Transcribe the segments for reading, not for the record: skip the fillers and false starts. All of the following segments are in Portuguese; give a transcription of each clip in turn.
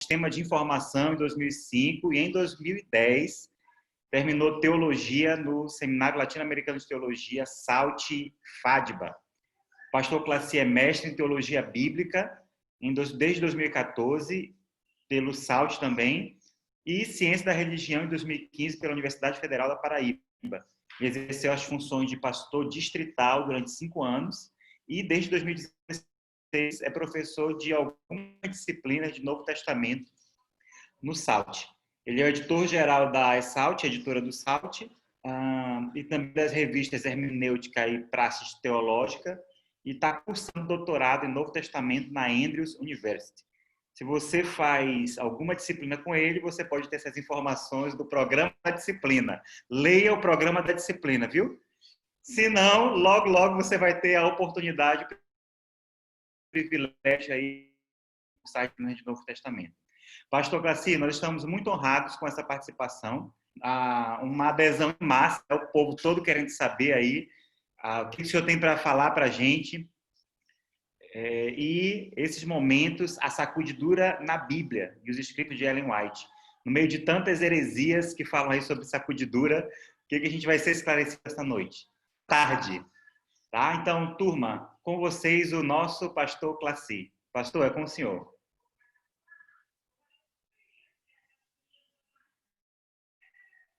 Sistema de Informação em 2005 e em 2010 terminou Teologia no Seminário Latino-Americano de Teologia, SALT FADBA. Pastor Classi é mestre em Teologia Bíblica desde 2014, pelo SALT também, e Ciência da Religião em 2015 pela Universidade Federal da Paraíba. Exerceu as funções de pastor distrital durante 5 anos e desde 2016 é professor de algumas disciplinas de Novo Testamento no SALT. Ele é o editor-geral da SALT, editora do SALT, e também das revistas Hermenêutica e Praxis Teológica, e está cursando doutorado em Novo Testamento na Andrews University. Se você faz alguma disciplina com ele, você pode ter essas informações do programa da disciplina. Leia o programa da disciplina, viu? Se não, logo você vai ter a oportunidade, o privilégio aí no site do Novo Testamento. Pastor Classi, nós estamos muito honrados com essa participação. Uma adesão em massa, o povo todo querendo saber aí o que o senhor tem para falar para a gente. E esses momentos, a sacudidura na Bíblia e os escritos de Ellen White. No meio de tantas heresias que falam aí sobre sacudidura, o que a gente vai ser esclarecido esta noite? Tarde. Tá? Então, turma, com vocês o nosso pastor Classi. Pastor, é com o senhor.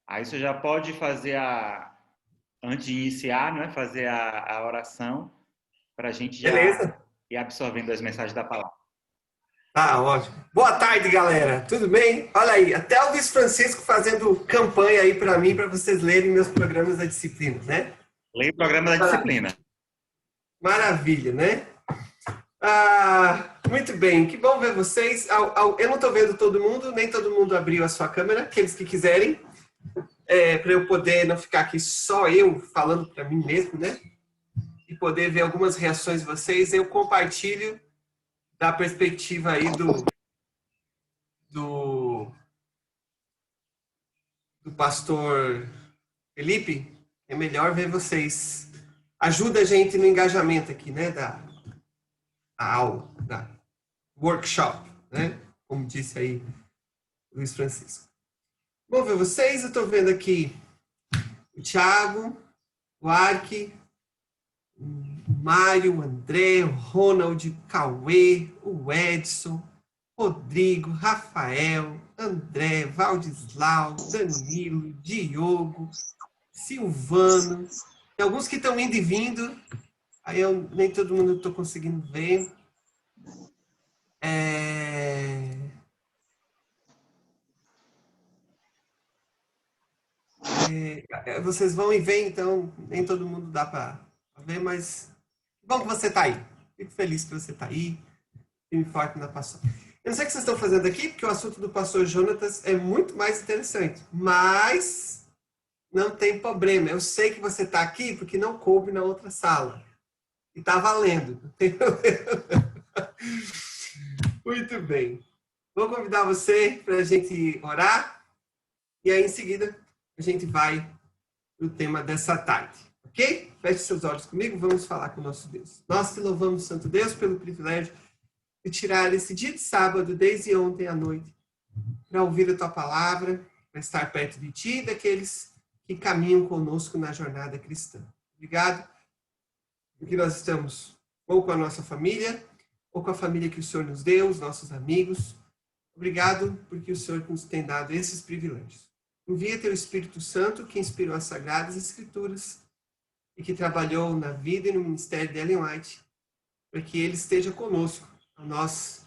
Aí você já pode fazer antes de iniciar, né, fazer a oração para a gente já ir absorvendo as mensagens da palavra. Tá, ótimo. Boa tarde, galera. Tudo bem? Olha aí, até o Luiz Francisco fazendo campanha aí para mim, para vocês lerem meus programas da disciplina, né? Leia o programa da disciplina. Maravilha, né? Muito bem, que bom ver vocês. Eu não estou vendo todo mundo, nem todo mundo abriu a sua câmera, aqueles que quiserem, para eu poder não ficar aqui só eu falando para mim mesmo, né? E poder ver algumas reações de vocês, eu compartilho da perspectiva aí do pastor Felipe. É melhor ver vocês. Ajuda a gente no engajamento aqui, né? Da aula, da workshop, né? Como disse aí Luiz Francisco. Vamos ver vocês. Eu estou vendo aqui o Thiago, o Arque, o Mário, o André, o Ronald, o Cauê, o Edson, Rodrigo, Rafael, André, Valdislau, Danilo, Diogo, Silvano. Tem alguns que estão indo e vindo. Aí nem todo mundo estou conseguindo ver. Vocês vão e vêm, então nem todo mundo dá para ver, mas bom que você está aí. Fico feliz que você está aí. Firme e forte na paixão. Eu não sei o que vocês estão fazendo aqui, porque o assunto do pastor Jonatas é muito mais interessante. Mas não tem problema. Eu sei que você está aqui porque não coube na outra sala. E está valendo. Não tem problema. Muito bem. Vou convidar você para a gente orar. E aí, em seguida, a gente vai para o tema dessa tarde. Ok? Feche seus olhos comigo. Vamos falar com o nosso Deus. Nós te louvamos, Santo Deus, pelo privilégio de tirar esse dia de sábado, desde ontem à noite, para ouvir a tua palavra, para estar perto de ti e daqueles que caminham conosco na jornada cristã. Obrigado, porque nós estamos ou com a nossa família, ou com a família que o Senhor nos deu, os nossos amigos. Obrigado, porque o Senhor nos tem dado esses privilégios. Envia teu Espírito Santo, que inspirou as Sagradas Escrituras e que trabalhou na vida e no ministério de Ellen White, para que ele esteja conosco, a nós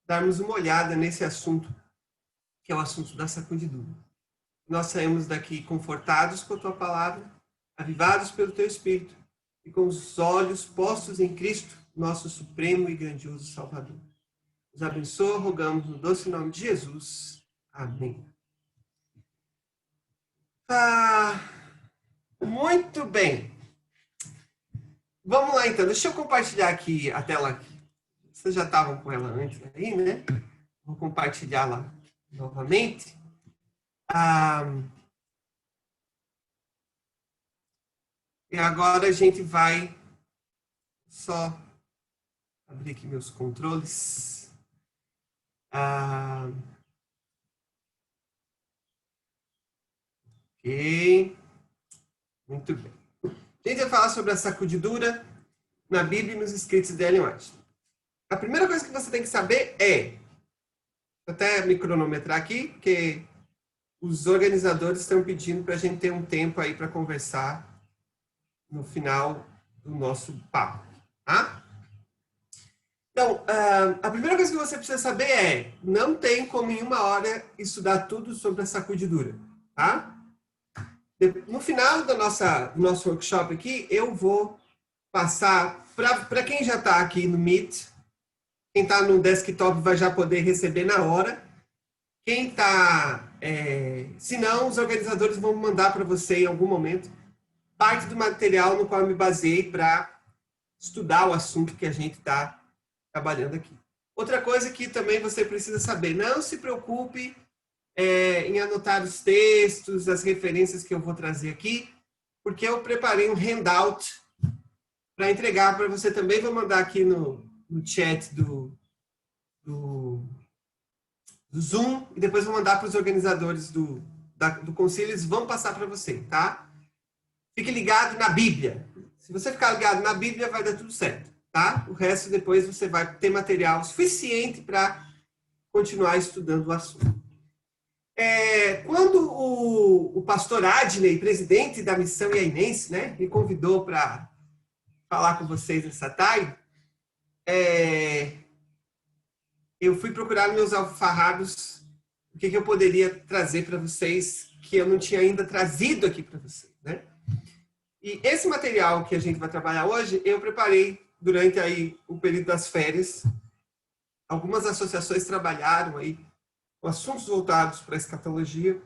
darmos uma olhada nesse assunto, que é o assunto da sacudidura. Nós saímos daqui confortados com a tua palavra, avivados pelo teu Espírito e com os olhos postos em Cristo, nosso supremo e grandioso Salvador. Nos abençoa, rogamos no doce nome de Jesus. Amém. Muito bem. Vamos lá, então. Deixa eu compartilhar aqui a tela aqui. Vocês já estavam com ela antes aí, né? Vou compartilhá-la novamente. E agora a gente vai só abrir aqui meus controles. Ok. Muito bem. A gente vai falar sobre a sacudidura na Bíblia e nos escritos de Ellen White. A primeira coisa que você tem que saber é, vou até me cronometrar aqui, porque os organizadores estão pedindo para a gente ter um tempo aí para conversar no final do nosso papo, tá? Então, a primeira coisa que você precisa saber é, não tem como em uma hora estudar tudo sobre a sacudidura, tá? No final do nosso workshop aqui, eu vou passar, para quem já está aqui no Meet, quem está no desktop vai já poder receber na hora. Quem está... se não, os organizadores vão mandar para você em algum momento parte do material no qual eu me baseei para estudar o assunto que a gente está trabalhando aqui. Outra coisa que também você precisa saber, não se preocupe em anotar os textos, as referências que eu vou trazer aqui, porque eu preparei um handout para entregar para você também. Vou mandar aqui no chat do Zoom e depois vou mandar para os organizadores do concílio, eles vão passar para você, tá? Fique ligado na Bíblia. Se você ficar ligado na Bíblia, vai dar tudo certo, tá? O resto depois você vai ter material suficiente para continuar estudando o assunto. Quando o pastor Adney, presidente da Missão Iainense, né, me convidou para falar com vocês nessa tarde, eu fui procurar nos meus alfarrábios o que eu poderia trazer para vocês que eu não tinha ainda trazido aqui para vocês, né? E esse material que a gente vai trabalhar hoje, eu preparei durante aí o período das férias. Algumas associações trabalharam aí com assuntos voltados para a escatologia.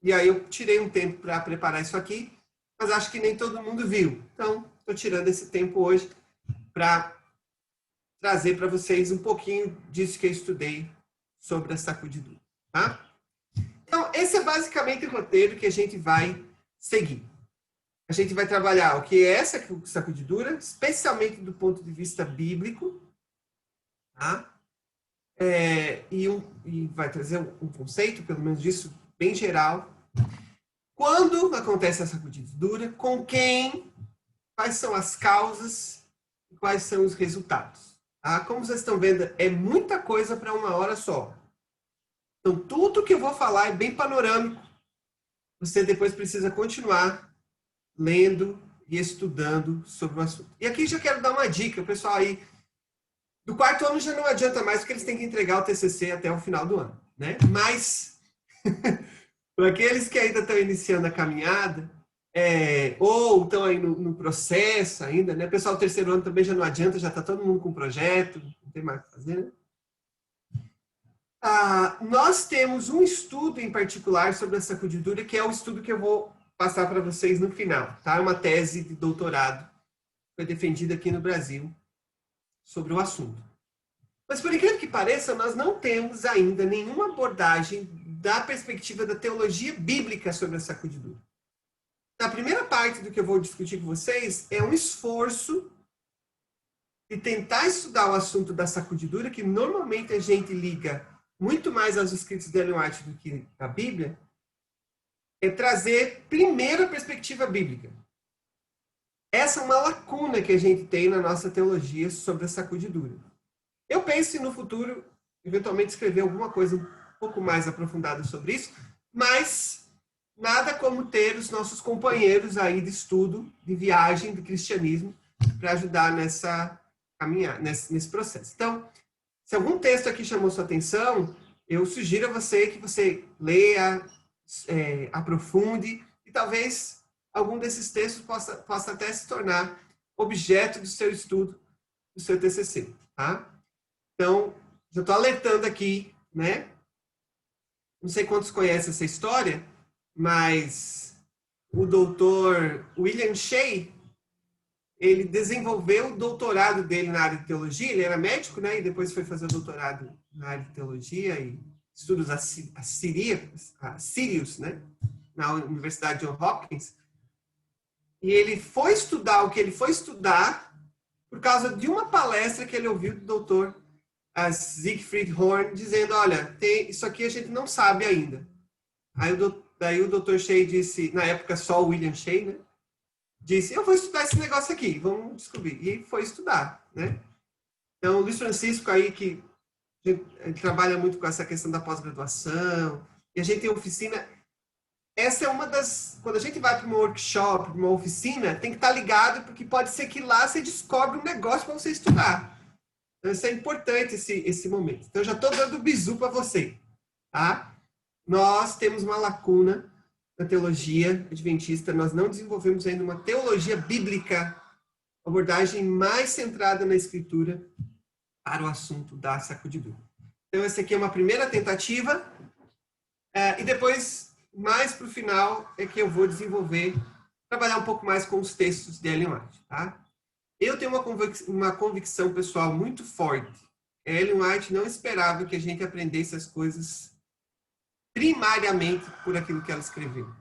E aí eu tirei um tempo para preparar isso aqui, mas acho que nem todo mundo viu. Então, estou tirando esse tempo hoje para trazer para vocês um pouquinho disso que eu estudei sobre a sacudidura, tá? Então, esse é basicamente o roteiro que a gente vai seguir. A gente vai trabalhar o que é essa sacudidura, especialmente do ponto de vista bíblico, tá? E vai trazer um conceito, pelo menos disso, bem geral. Quando acontece a sacudidura, com quem, quais são as causas e quais são os resultados. Tá? Como vocês estão vendo, é muita coisa para uma hora só. Então, tudo que eu vou falar é bem panorâmico. Você depois precisa continuar lendo e estudando sobre o assunto. E aqui já quero dar uma dica, o pessoal aí do quarto ano já não adianta mais, porque eles têm que entregar o TCC até o final do ano, né? Mas, para aqueles que ainda estão iniciando a caminhada, ou estão aí no processo ainda, né? Pessoal do terceiro ano também já não adianta, já está todo mundo com projeto, não tem mais o que fazer, né? Nós temos um estudo em particular sobre a sacudidura, que é o estudo que eu vou passar para vocês no final, tá? É uma tese de doutorado, foi defendida aqui no Brasil, sobre o assunto. Mas, por incrível que pareça, nós não temos ainda nenhuma abordagem da perspectiva da teologia bíblica sobre a sacudidura. A primeira parte do que eu vou discutir com vocês é um esforço de tentar estudar o assunto da sacudidura, que normalmente a gente liga muito mais aos escritos de Ellen White do que à Bíblia, é trazer primeiro a perspectiva bíblica. Essa é uma lacuna que a gente tem na nossa teologia sobre a sacudidura. Eu penso em, no futuro, eventualmente, escrever alguma coisa um pouco mais aprofundada sobre isso, mas nada como ter os nossos companheiros aí de estudo, de viagem, de cristianismo, para ajudar nessa caminhada, nesse processo. Então, se algum texto aqui chamou sua atenção, eu sugiro a você que você leia, aprofunde, e talvez algum desses textos possa até se tornar objeto do seu estudo, do seu TCC, tá? Então, já estou alertando aqui, né? Não sei quantos conhecem essa história, mas o doutor William Shea, ele desenvolveu o doutorado dele na área de teologia. Ele era médico, né? E depois foi fazer o doutorado na área de teologia e estudos assírios, né? Na Universidade Johns Hopkins. E ele foi estudar o que ele foi estudar por causa de uma palestra que ele ouviu do doutor a Siegfried Horn, dizendo, olha, isso aqui a gente não sabe ainda. Daí o Dr. Shea disse, na época só o William Shea, né? Disse, eu vou estudar esse negócio aqui, vamos descobrir. E foi estudar, né? Então, o Luiz Francisco aí, que ele trabalha muito com essa questão da pós-graduação, e a gente tem oficina. Essa é uma das... Quando a gente vai para um workshop, uma oficina, tem que estar ligado, porque pode ser que lá você descobre um negócio para você estudar. Então, isso é importante, esse momento. Então, eu já estou dando bizu para você, tá? Nós temos uma lacuna na teologia adventista, nós não desenvolvemos ainda uma teologia bíblica, abordagem mais centrada na Escritura para o assunto da sacudidura. Então, essa aqui é uma primeira tentativa, e depois, mais para o final, é que eu vou trabalhar um pouco mais com os textos de Ellen White, tá? Eu tenho uma convicção pessoal muito forte. Ellen White não esperava que a gente aprendesse as coisas primariamente por aquilo que ela escreveu.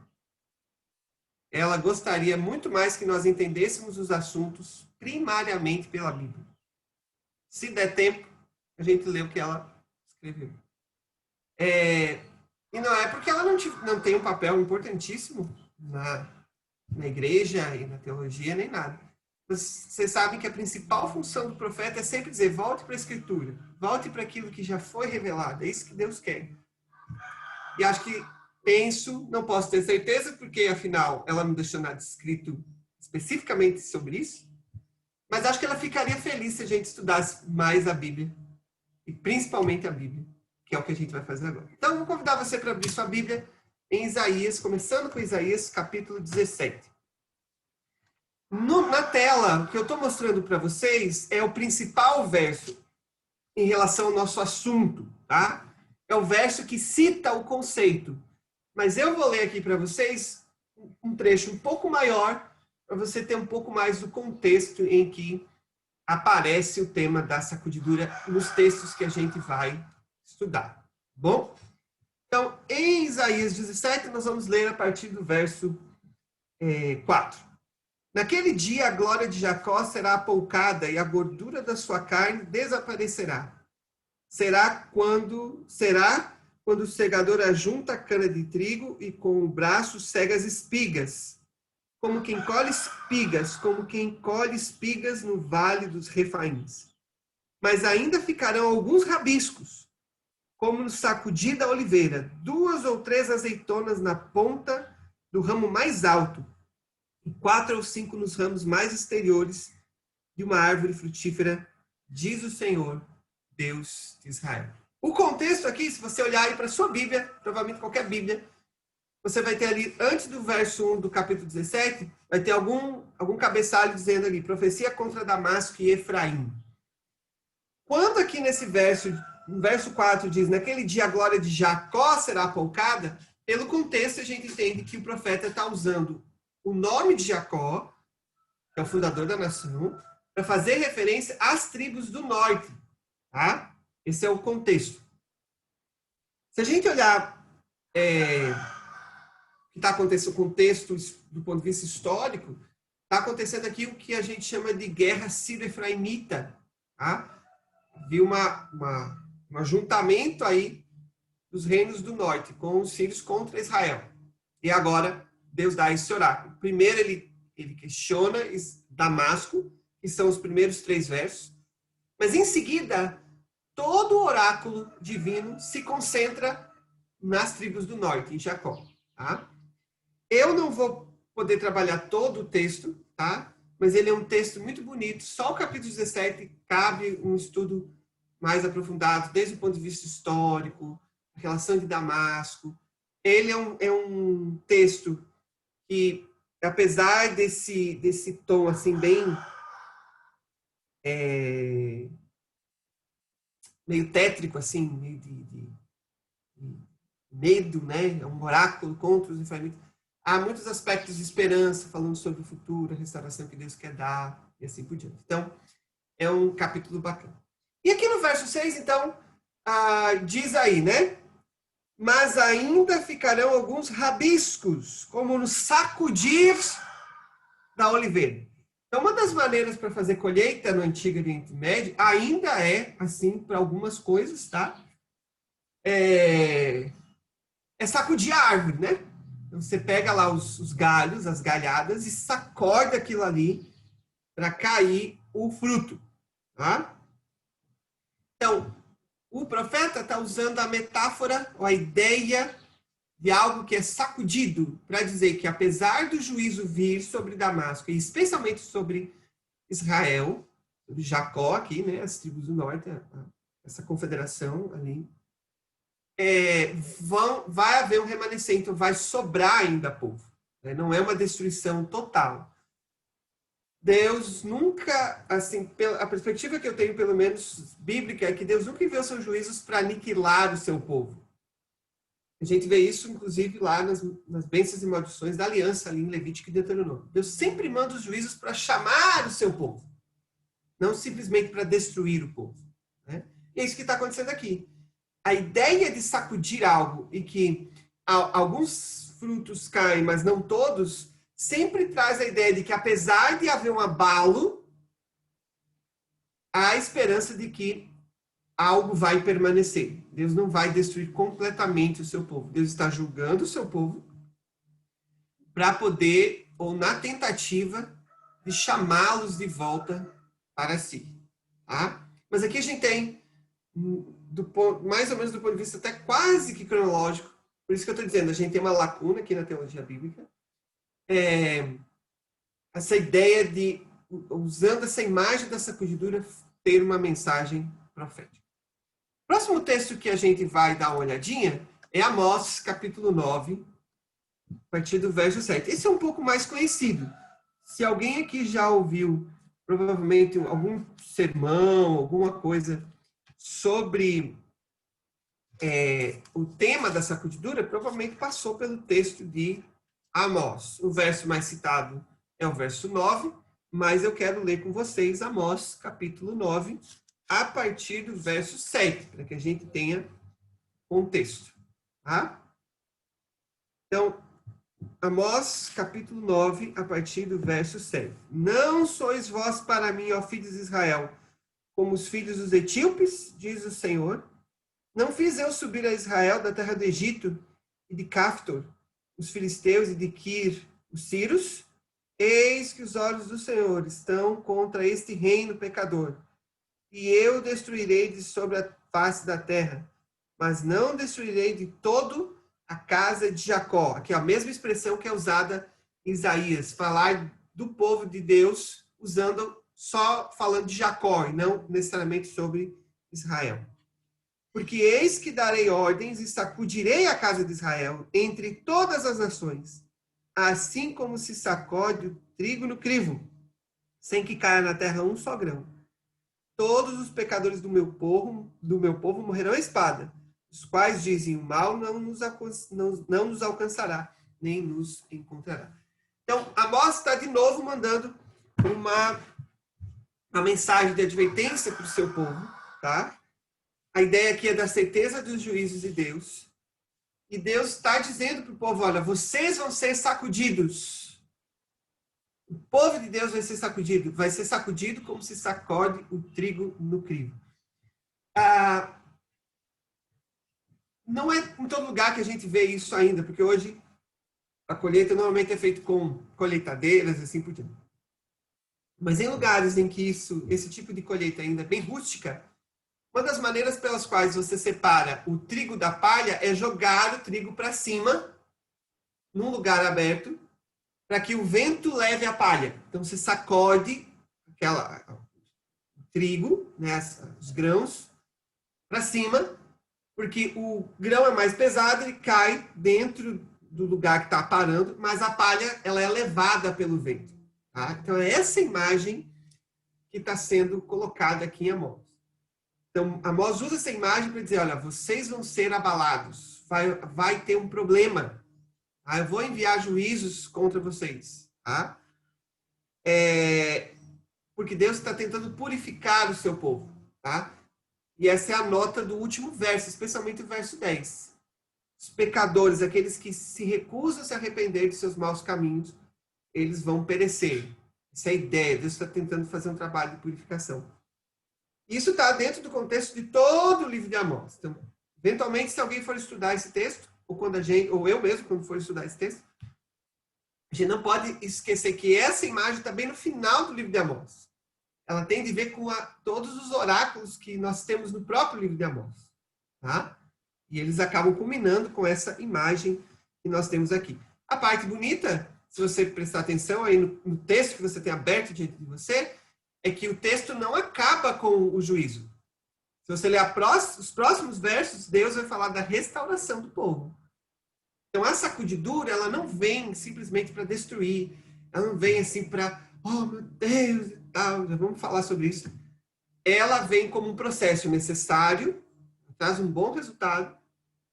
Ela gostaria muito mais que nós entendêssemos os assuntos primariamente pela Bíblia. Se der tempo, a gente lê o que ela escreveu. E não é porque ela não tem um papel importantíssimo na igreja e na teologia, nem nada. Vocês sabem que a principal função do profeta é sempre dizer, volte para a Escritura, volte para aquilo que já foi revelado, é isso que Deus quer. E acho que não posso ter certeza, porque afinal ela não deixou nada escrito especificamente sobre isso, mas acho que ela ficaria feliz se a gente estudasse mais a Bíblia, e principalmente a Bíblia, que é o que a gente vai fazer agora. Então, vou convidar você para abrir sua Bíblia em Isaías, começando com Isaías, capítulo 17. Na tela, o que eu estou mostrando para vocês é o principal verso em relação ao nosso assunto, tá? É o verso que cita o conceito. Mas eu vou ler aqui para vocês um trecho um pouco maior, para você ter um pouco mais do contexto em que aparece o tema da sacudidura nos textos que a gente vai estudar. Bom? Então, em Isaías 17, nós vamos ler a partir do verso 4. Naquele dia, a glória de Jacó será apoucada e a gordura da sua carne desaparecerá. Será quando o segador ajunta a cana de trigo e com o braço cega as espigas, como quem colhe espigas no vale dos Refaíns. Mas ainda ficarão alguns rabiscos, como no sacudir da oliveira, 2 ou 3 azeitonas na ponta do ramo mais alto, e 4 ou 5 nos ramos mais exteriores de uma árvore frutífera, diz o Senhor, Deus de Israel. O contexto aqui, se você olhar aí para a sua Bíblia, provavelmente qualquer Bíblia, você vai ter ali, antes do verso 1 do capítulo 17, vai ter algum cabeçalho dizendo ali, profecia contra Damasco e Efraim. Quando aqui nesse verso, no verso 4 diz, naquele dia a glória de Jacó será apoucada, pelo contexto a gente entende que o profeta está usando o nome de Jacó, que é o fundador da nação, para fazer referência às tribos do norte. Tá? Esse é o contexto. Se a gente olhar o que está acontecendo, o contexto do ponto de vista histórico, está acontecendo aqui o que a gente chama de guerra sírio-efraimita. Tá? Viu um ajuntamento aí dos reinos do norte, com os sírios contra Israel. E agora Deus dá esse oráculo. Primeiro ele questiona Damasco, que são os primeiros 3 versos, mas em seguida todo o oráculo divino se concentra nas tribos do norte, em Jacó. Tá? Eu não vou poder trabalhar todo o texto, tá? Mas ele é um texto muito bonito. Só o capítulo 17 cabe um estudo mais aprofundado, desde o ponto de vista histórico, a relação de Damasco. Ele é um texto que, apesar desse tom assim bem meio tétrico, assim, meio de medo, né? É um oráculo contra os efraimitas. Há muitos aspectos de esperança, falando sobre o futuro, a restauração que Deus quer dar, e assim por diante. Então, é um capítulo bacana. E aqui no verso 6, então, diz aí, né? Mas ainda ficarão alguns rabiscos, como no sacudir da oliveira. Então, uma das maneiras para fazer colheita no Antigo Oriente Médio ainda é, assim, para algumas coisas, tá? É sacudir a árvore, né? Então, você pega lá os galhos, as galhadas, e sacode aquilo ali para cair o fruto, tá? Então, o profeta está usando a metáfora, ou a ideia de algo que é sacudido, para dizer que apesar do juízo vir sobre Damasco, e especialmente sobre Israel, sobre Jacó aqui, né, as tribos do norte, essa confederação ali, vai haver um remanescente, vai sobrar ainda povo. Né? Não é uma destruição total. Deus nunca, assim, a perspectiva que eu tenho, pelo menos bíblica, é que Deus nunca enviou seus juízos para aniquilar o seu povo. A gente vê isso, inclusive, lá nas bênçãos e maldições da aliança, ali em Levítico e Deuteronômio. Deus sempre manda os juízos para chamar o seu povo, não simplesmente para destruir o povo. Né? E é isso que está acontecendo aqui. A ideia de sacudir algo e que alguns frutos caem, mas não todos, sempre traz a ideia de que, apesar de haver um abalo, há a esperança de que algo vai permanecer. Deus não vai destruir completamente o seu povo. Deus está julgando o seu povo para poder, ou na tentativa, de chamá-los de volta para si. Tá? Mas aqui a gente tem, mais ou menos do ponto de vista até quase que cronológico, por isso que eu estou dizendo, a gente tem uma lacuna aqui na teologia bíblica, essa ideia de, usando essa imagem da sacudidura, ter uma mensagem profética. O próximo texto que a gente vai dar uma olhadinha é Amós, capítulo 9, a partir do verso 7. Esse é um pouco mais conhecido. Se alguém aqui já ouviu, provavelmente, algum sermão, alguma coisa sobre o tema da sacudidura, provavelmente passou pelo texto de Amós. O verso mais citado é o verso 9, mas eu quero ler com vocês Amós, capítulo 9, a partir do verso 7, para que a gente tenha contexto. Tá? Então, Amós, capítulo 9, a partir do verso 7. Não sois vós para mim, ó filhos de Israel, como os filhos dos etíopes, diz o Senhor. Não fiz eu subir a Israel da terra do Egito e de Caftor, os filisteus e de Quir, os sírios? Eis que os olhos do Senhor estão contra este reino pecador, e eu destruirei de sobre a face da terra, mas não destruirei de todo a casa de Jacó. Aqui é a mesma expressão que é usada em Isaías, falar do povo de Deus, só falando de Jacó, e não necessariamente sobre Israel. Porque eis que darei ordens e sacudirei a casa de Israel entre todas as nações, assim como se sacode o trigo no crivo, sem que caia na terra um só grão. Todos os pecadores do meu povo morrerão à espada, os quais dizem: o mal não nos alcançará, nem nos encontrará. Então, Amós está de novo mandando uma mensagem de advertência para o seu povo, tá? A ideia aqui é da certeza dos juízos de Deus. E Deus está dizendo para o povo: olha, vocês vão ser sacudidos. O povo de Deus vai ser sacudido como se sacode o trigo no crivo. Não é em todo lugar que a gente vê isso ainda, porque hoje a colheita normalmente é feita com colheitadeiras e assim por diante. Mas em lugares em que esse tipo de colheita ainda é bem rústica, uma das maneiras pelas quais você separa o trigo da palha é jogar o trigo para cima, num lugar aberto, para que o vento leve a palha. Então, você sacode o trigo, né, os grãos, para cima, porque o grão é mais pesado, ele cai dentro do lugar que está parando, mas a palha ela é levada pelo vento. Tá? Então, é essa imagem que está sendo colocada aqui em Amós. Então, Amós usa essa imagem para dizer: olha, vocês vão ser abalados, vai ter um problema. Tá? Eu vou enviar juízos contra vocês. Tá? Porque Deus está tentando purificar o seu povo. Tá? E essa é a nota do último verso, especialmente o verso 10. Os pecadores, aqueles que se recusam a se arrepender de seus maus caminhos, eles vão perecer. Essa é a ideia. Deus está tentando fazer um trabalho de purificação. Isso está dentro do contexto de todo o livro de Amós. Então, eventualmente, se alguém for estudar esse texto, ou eu mesmo, quando for estudar esse texto, a gente não pode esquecer que essa imagem está bem no final do livro de Amós. Ela tem de ver com todos os oráculos que nós temos no próprio livro de Amós. Tá? E eles acabam culminando com essa imagem que nós temos aqui. A parte bonita, se você prestar atenção aí no texto que você tem aberto diante de você, é que o texto não acaba com o juízo. Se você ler os próximos versos, Deus vai falar da restauração do povo. Então, a sacudidura, ela não vem simplesmente para destruir. Ela não vem assim para, oh, meu Deus, e tal. Já vamos falar sobre isso. Ela vem como um processo necessário, traz um bom resultado.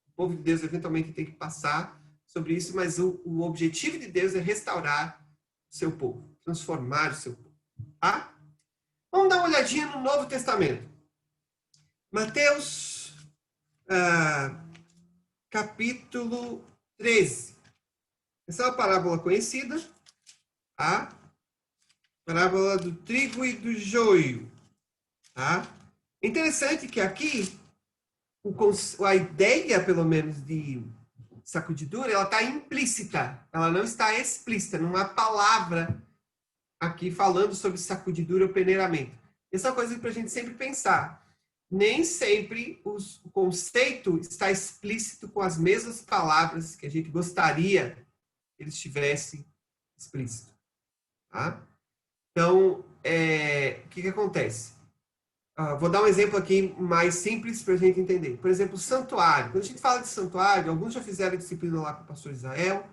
O povo de Deus, eventualmente, tem que passar sobre isso, mas o objetivo de Deus é restaurar o seu povo, transformar o seu povo. Tá? Vamos dar uma olhadinha no Novo Testamento. Mateus, capítulo 13. Essa é uma parábola conhecida, a parábola do trigo e do joio. Tá? Interessante que aqui, a ideia, pelo menos, de sacudidura, ela está implícita, ela não está explícita, não há palavra aqui falando sobre sacudidura ou peneiramento. Essa é uma coisa para a gente sempre pensar. Nem sempre o conceito está explícito com as mesmas palavras que a gente gostaria que ele estivesse explícito. Tá? Então, o que acontece? Vou dar um exemplo aqui mais simples para a gente entender. Por exemplo, santuário. Quando a gente fala de santuário, alguns já fizeram disciplina lá com o pastor Israel.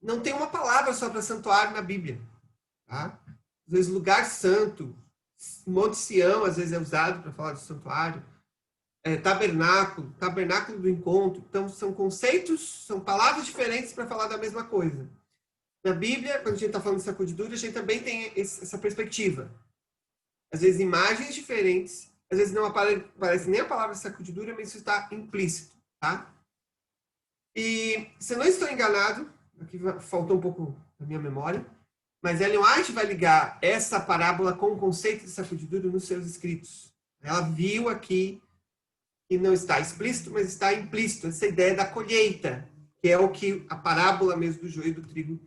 Não tem uma palavra só para santuário na Bíblia. Tá? Às vezes, lugar santo, Monte Sião, às vezes é usado para falar de santuário. Tabernáculo do encontro. Então, são conceitos, são palavras diferentes para falar da mesma coisa. Na Bíblia, quando a gente está falando de sacudidura, a gente também tem essa perspectiva. Às vezes, imagens diferentes. Às vezes, não aparece nem a palavra sacudidura, mas isso está implícito. Tá? E, se eu não estou enganado, aqui faltou um pouco da minha memória, mas Ellen White vai ligar essa parábola com o conceito de sacudidura nos seus escritos. Ela viu aqui que não está explícito, mas está implícito. Essa ideia da colheita, que é o que a parábola mesmo do joio e do trigo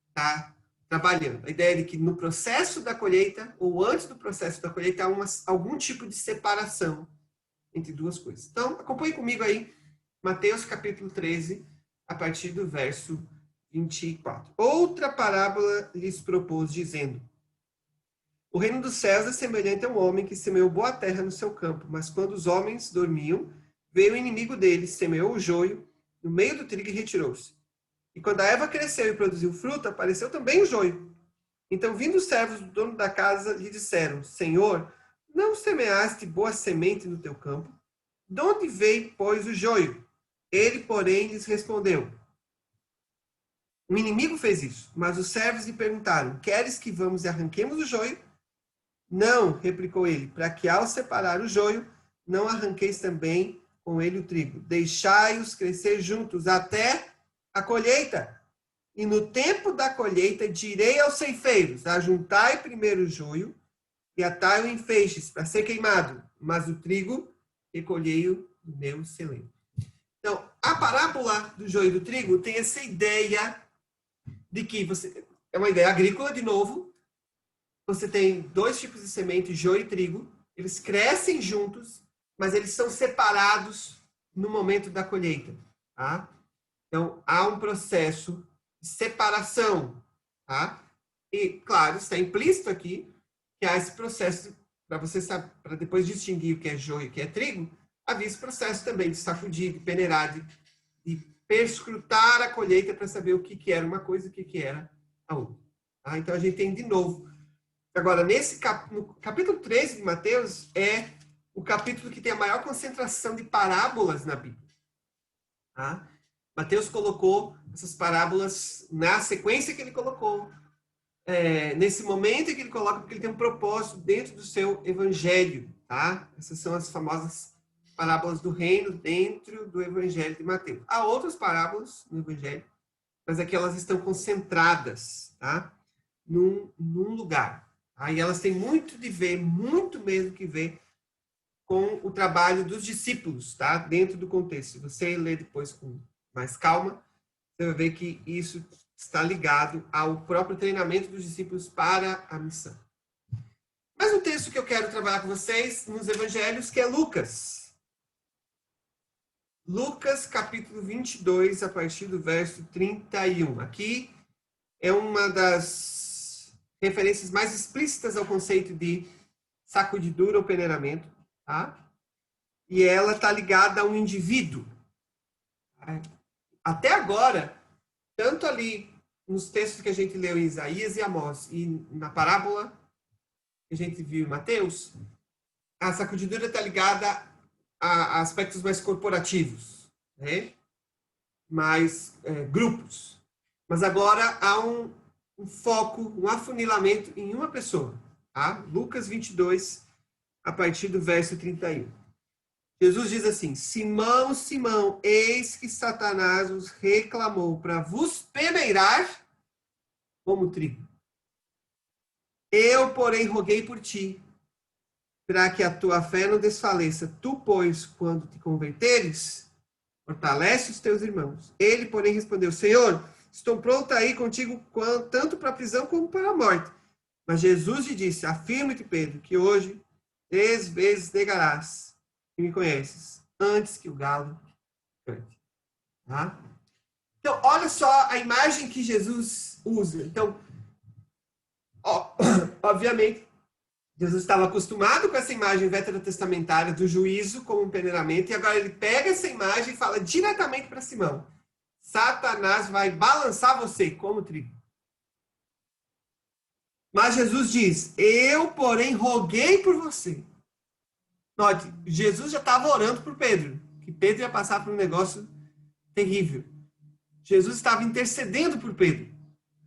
está trabalhando. A ideia de que no processo da colheita, ou antes do processo da colheita, há algum tipo de separação entre duas coisas. Então, acompanhe comigo aí, Mateus capítulo 13, a partir do verso 24. Outra parábola lhes propôs, dizendo: o reino dos céus é semelhante a um homem que semeou boa terra no seu campo, mas quando os homens dormiam, veio o inimigo deles, semeou o joio no meio do trigo e retirou-se. E quando a erva cresceu e produziu fruto, apareceu também o joio. Então, vindo os servos do dono da casa, lhe disseram: Senhor, não semeaste boa semente no teu campo? De onde veio, pois, o joio? Ele, porém, lhes respondeu: o inimigo fez isso. Mas os servos lhe perguntaram: queres que vamos e arranquemos o joio? Não, replicou ele, para que ao separar o joio, não arranqueis também com ele o trigo. Deixai-os crescer juntos até a colheita. E no tempo da colheita direi aos ceifeiros: ajuntai primeiro o joio e atai-o em feixes para ser queimado, mas o trigo recolhei-o no meu celeiro. Então, a parábola do joio e do trigo tem essa ideia de que é uma ideia agrícola, de novo. Você tem dois tipos de semente, joio e trigo. Eles crescem juntos, mas eles são separados no momento da colheita. Tá? Então, há um processo de separação. Tá? E, claro, está implícito aqui que há esse processo, para depois distinguir o que é joio e o que é trigo, havia esse processo também de sacudir, de peneirar, de perscrutar a colheita para saber o que era uma coisa e o que era a outra. Tá? Então, a gente tem de novo. Agora, no capítulo 13 de Mateus, é o capítulo que tem a maior concentração de parábolas na Bíblia. Tá? Mateus colocou essas parábolas na sequência que ele colocou, nesse momento que ele coloca, porque ele tem um propósito dentro do seu evangelho. Tá? Essas são as famosas parábolas do reino dentro do evangelho de Mateus. Há outras parábolas no evangelho, mas é que elas estão concentradas, tá? Num lugar. Aí elas têm muito de ver, muito mesmo que ver com o trabalho dos discípulos, tá? Dentro do contexto. Se você ler depois com mais calma, você vai ver que isso está ligado ao próprio treinamento dos discípulos para a missão. Mas um texto que eu quero trabalhar com vocês nos evangelhos, que é Lucas. Lucas, capítulo 22, a partir do verso 31. Aqui é uma das referências mais explícitas ao conceito de sacudidura ou peneiramento, tá? E ela está ligada a um indivíduo. Até agora, tanto ali nos textos que a gente leu em Isaías e Amós, e na parábola que a gente viu em Mateus, a sacudidura está ligada a aspectos mais corporativos, né? Mais grupos. Mas agora há um foco, um afunilamento em uma pessoa. Tá? Lucas 22, a partir do verso 31. Jesus diz assim: Simão, Simão, eis que Satanás os reclamou para vos peneirar como trigo. Eu, porém, roguei por ti, para que a tua fé não desfaleça. Tu, pois, quando te converteres, fortalece os teus irmãos. Ele, porém, respondeu: Senhor, estou pronto a ir contigo tanto para a prisão como para a morte. Mas Jesus lhe disse: Afirmo-te, Pedro, que hoje 3 vezes negarás que me conheces, antes que o galo cante. Tá? Então, olha só a imagem que Jesus usa. Então, obviamente, Jesus estava acostumado com essa imagem veterotestamentária do juízo como um peneiramento, e agora ele pega essa imagem e fala diretamente para Simão: Satanás vai balançar você como trigo. Mas Jesus diz: eu, porém, roguei por você. Note, Jesus já estava orando por Pedro, que Pedro ia passar por um negócio terrível. Jesus estava intercedendo por Pedro,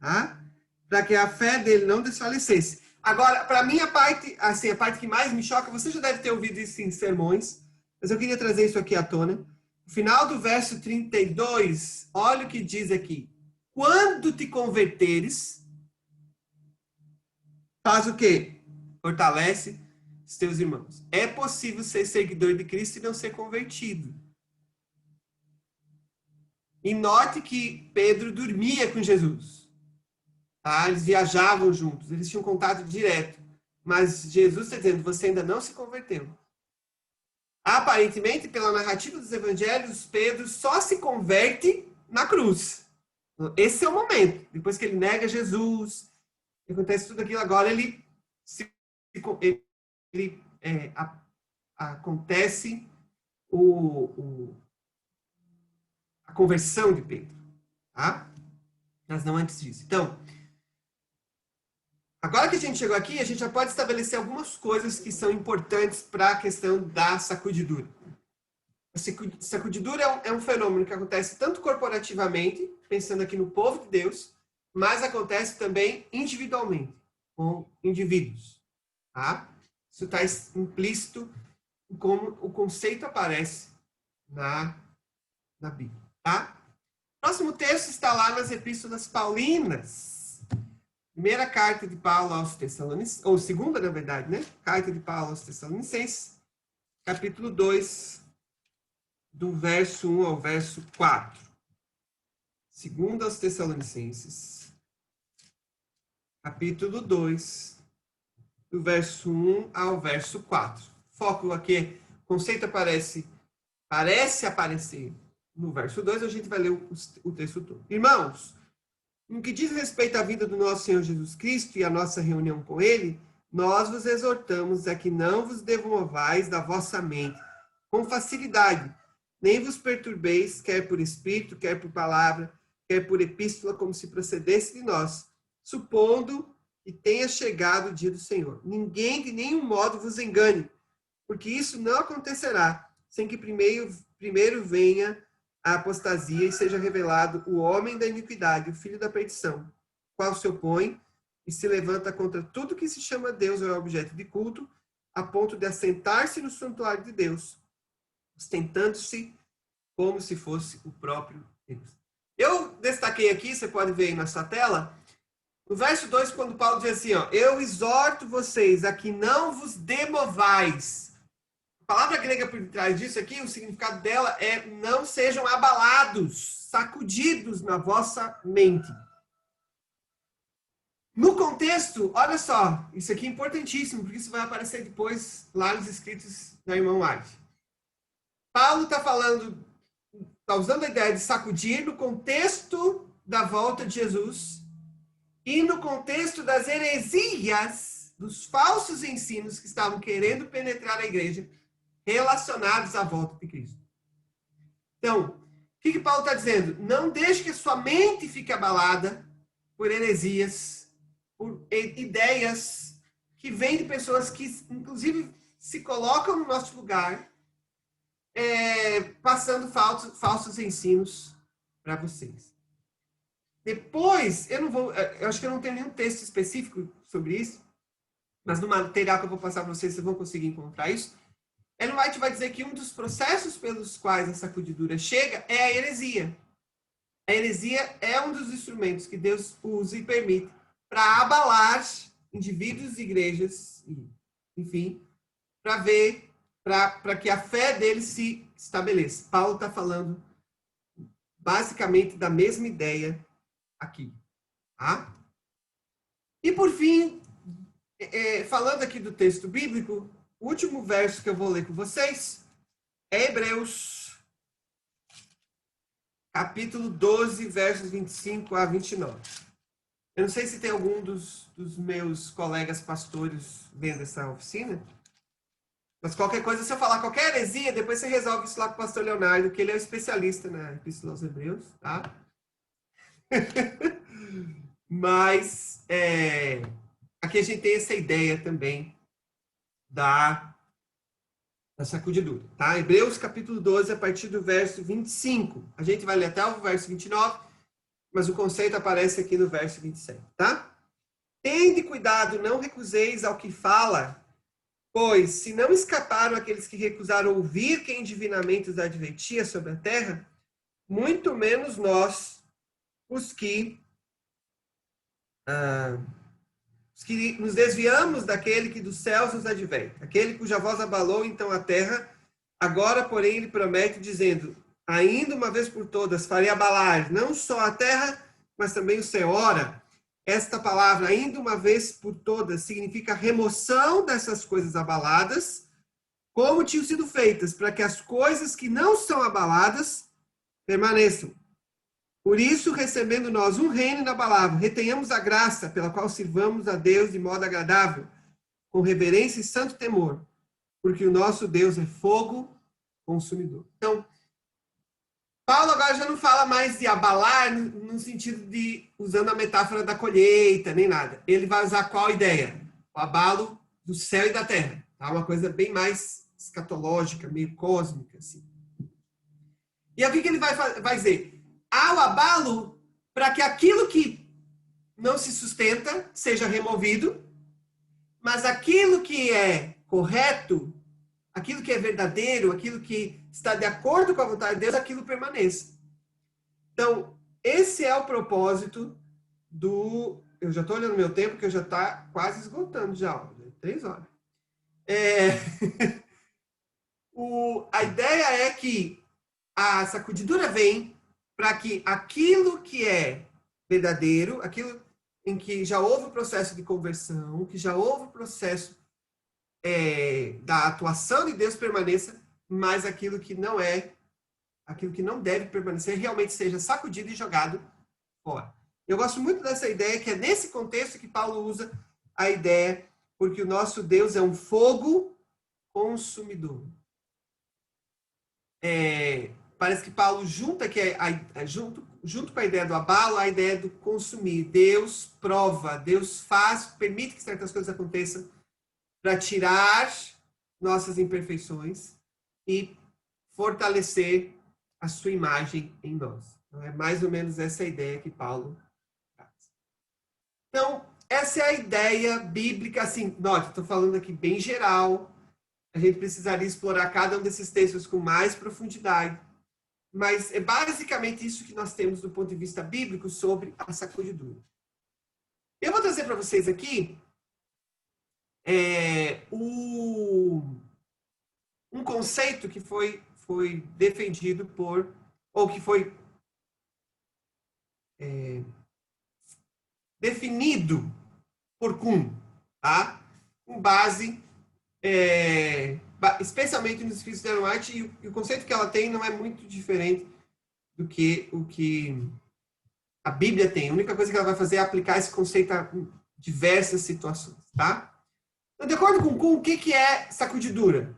tá? Para que a fé dele não desfalecesse. Agora, para mim, a parte que mais me choca, você já deve ter ouvido isso em sermões, mas eu queria trazer isso aqui à tona. No final do verso 32, olha o que diz aqui: quando te converteres, faz o quê? Fortalece os teus irmãos. É possível ser seguidor de Cristo e não ser convertido. E note que Pedro dormia com Jesus. Tá? Eles viajavam juntos, eles tinham contato direto. Mas Jesus está dizendo: você ainda não se converteu. Aparentemente, pela narrativa dos evangelhos, Pedro só se converte na cruz. Esse é o momento. Depois que ele nega Jesus, acontece tudo aquilo, agora acontece a conversão de Pedro. Tá? Mas não antes disso. Então, agora que a gente chegou aqui, a gente já pode estabelecer algumas coisas que são importantes para a questão da sacudidura. A sacudidura é um fenômeno que acontece tanto corporativamente, pensando aqui no povo de Deus, mas acontece também individualmente, com indivíduos. Tá? Isso está implícito em como o conceito aparece na Bíblia. Tá? O próximo texto está lá nas Epístolas Paulinas. Primeira carta de Paulo aos Tessalonicenses, ou segunda, na verdade, né? Carta de Paulo aos Tessalonicenses, capítulo 2, do verso 1 ao verso 4. Segunda aos Tessalonicenses, capítulo 2, do verso 1 ao verso 4. Foco aqui, o conceito parece aparecer no verso 2, a gente vai ler o texto todo. Irmãos, no que diz respeito à vida do nosso Senhor Jesus Cristo e à nossa reunião com Ele, nós vos exortamos a que não vos demovais da vossa mente com facilidade, nem vos perturbeis, quer por espírito, quer por palavra, quer por epístola, como se procedesse de nós, supondo que tenha chegado o dia do Senhor. Ninguém de nenhum modo vos engane, porque isso não acontecerá sem que primeiro venha a apostasia e seja revelado o homem da iniquidade, o filho da perdição, qual se opõe e se levanta contra tudo que se chama Deus ou é objeto de culto, a ponto de assentar-se no santuário de Deus, ostentando-se como se fosse o próprio Deus. Eu destaquei aqui, você pode ver aí na sua tela, no verso 2, quando Paulo diz assim, ó, eu exorto vocês a que não vos demovais. A palavra grega por trás disso aqui, o significado dela é não sejam abalados, sacudidos na vossa mente. No contexto, olha só, isso aqui é importantíssimo, porque isso vai aparecer depois lá nos escritos da irmã White. Paulo está falando, está usando a ideia de sacudir no contexto da volta de Jesus e no contexto das heresias, dos falsos ensinos que estavam querendo penetrar a igreja, relacionados à volta de Cristo. Então, o que Paulo está dizendo? Não deixe que a sua mente fique abalada por heresias, por ideias que vêm de pessoas que, inclusive, se colocam no nosso lugar, passando falsos ensinos para vocês. Depois, eu acho que eu não tenho nenhum texto específico sobre isso, mas no material que eu vou passar para vocês vão conseguir encontrar isso. Ellen White vai dizer que um dos processos pelos quais a sacudidura chega é a heresia. A heresia é um dos instrumentos que Deus usa e permite para abalar indivíduos e igrejas, enfim, para que a fé deles se estabeleça. Paulo está falando basicamente da mesma ideia aqui. Tá? E por fim, falando aqui do texto bíblico, o último verso que eu vou ler com vocês é Hebreus, capítulo 12, versos 25 a 29. Eu não sei se tem algum dos meus colegas pastores vendo essa oficina, mas qualquer coisa, se eu falar qualquer heresia, depois você resolve isso lá com o pastor Leonardo, que ele é o especialista na Epístola aos Hebreus, tá? Mas aqui a gente tem essa ideia também da sacudidura, tá? Hebreus capítulo 12, a partir do verso 25. A gente vai ler até o verso 29, mas o conceito aparece aqui no verso 27, tá? Tende cuidado, não recuseis ao que fala, pois se não escaparam aqueles que recusaram ouvir quem divinamente os advertia sobre a terra, muito menos nós, os que nos desviamos daquele que dos céus nos adverte, aquele cuja voz abalou então a terra, agora, porém, ele promete, dizendo, ainda uma vez por todas, farei abalar não só a terra, mas também o céu. Ora, esta palavra, ainda uma vez por todas, significa remoção dessas coisas abaladas, como tinham sido feitas, para que as coisas que não são abaladas permaneçam. Por isso, recebendo nós um reino inabalável, retenhamos a graça pela qual sirvamos a Deus de modo agradável, com reverência e santo temor, porque o nosso Deus é fogo consumidor. Então, Paulo agora já não fala mais de abalar no sentido de, usando a metáfora da colheita, nem nada. Ele vai usar qual ideia? O abalo do céu e da terra. Tá? Uma coisa bem mais escatológica, meio cósmica. Assim. E aqui que ele vai dizer? Há o abalo para que aquilo que não se sustenta seja removido, mas aquilo que é correto, aquilo que é verdadeiro, aquilo que está de acordo com a vontade de Deus, aquilo permaneça. Então, esse é o propósito do... Eu já estou olhando meu tempo, que eu já está quase esgotando já, 3 horas. A ideia é que a sacudidura vem para que aquilo que é verdadeiro, aquilo em que já houve o processo de conversão, que já houve o processo da atuação de Deus permaneça, mas aquilo que não é, aquilo que não deve permanecer, realmente seja sacudido e jogado fora. Eu gosto muito dessa ideia, que é nesse contexto que Paulo usa a ideia, porque o nosso Deus é um fogo consumidor. Parece que Paulo junta, junto com a ideia do abalo, a ideia do consumir. Deus prova, Deus permite que certas coisas aconteçam para tirar nossas imperfeições e fortalecer a sua imagem em nós. Então, é mais ou menos essa ideia que Paulo traz. Então, essa é a ideia bíblica, assim, note, estou falando aqui bem geral, a gente precisaria explorar cada um desses textos com mais profundidade, mas é basicamente isso que nós temos do ponto de vista bíblico sobre a sacudidura. Eu vou trazer para vocês aqui um conceito que foi defendido ou que foi definido por Kuhn, tá? Com base, especialmente nos escritos de Ellen White, e o conceito que ela tem não é muito diferente do que o que a Bíblia tem. A única coisa que ela vai fazer é aplicar esse conceito a diversas situações, tá? Então, de acordo com Kuhn, o que é sacudidura?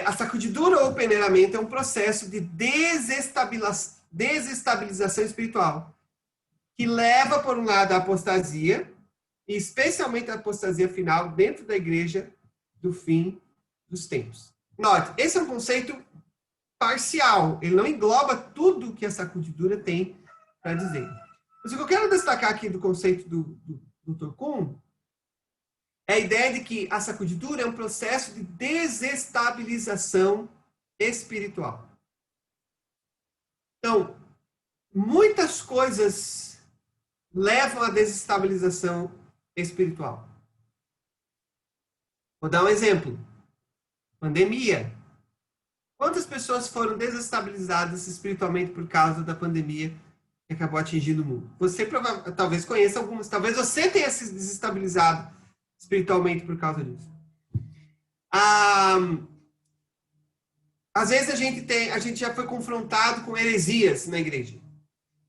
A sacudidura ou peneiramento é um processo de desestabilização espiritual que leva, por um lado, à apostasia, e especialmente a apostasia final dentro da igreja do fim dos tempos. Note, esse é um conceito parcial, ele não engloba tudo que a sacudidura tem para dizer. Mas o que eu quero destacar aqui do conceito do Dr. Kuhn é a ideia de que a sacudidura é um processo de desestabilização espiritual. Então, muitas coisas levam à desestabilização espiritual. Vou dar um exemplo. Pandemia. Quantas pessoas foram desestabilizadas espiritualmente por causa da pandemia que acabou atingindo o mundo? Você talvez conheça algumas. Talvez você tenha se desestabilizado espiritualmente por causa disso. Às vezes a gente já foi confrontado com heresias na igreja.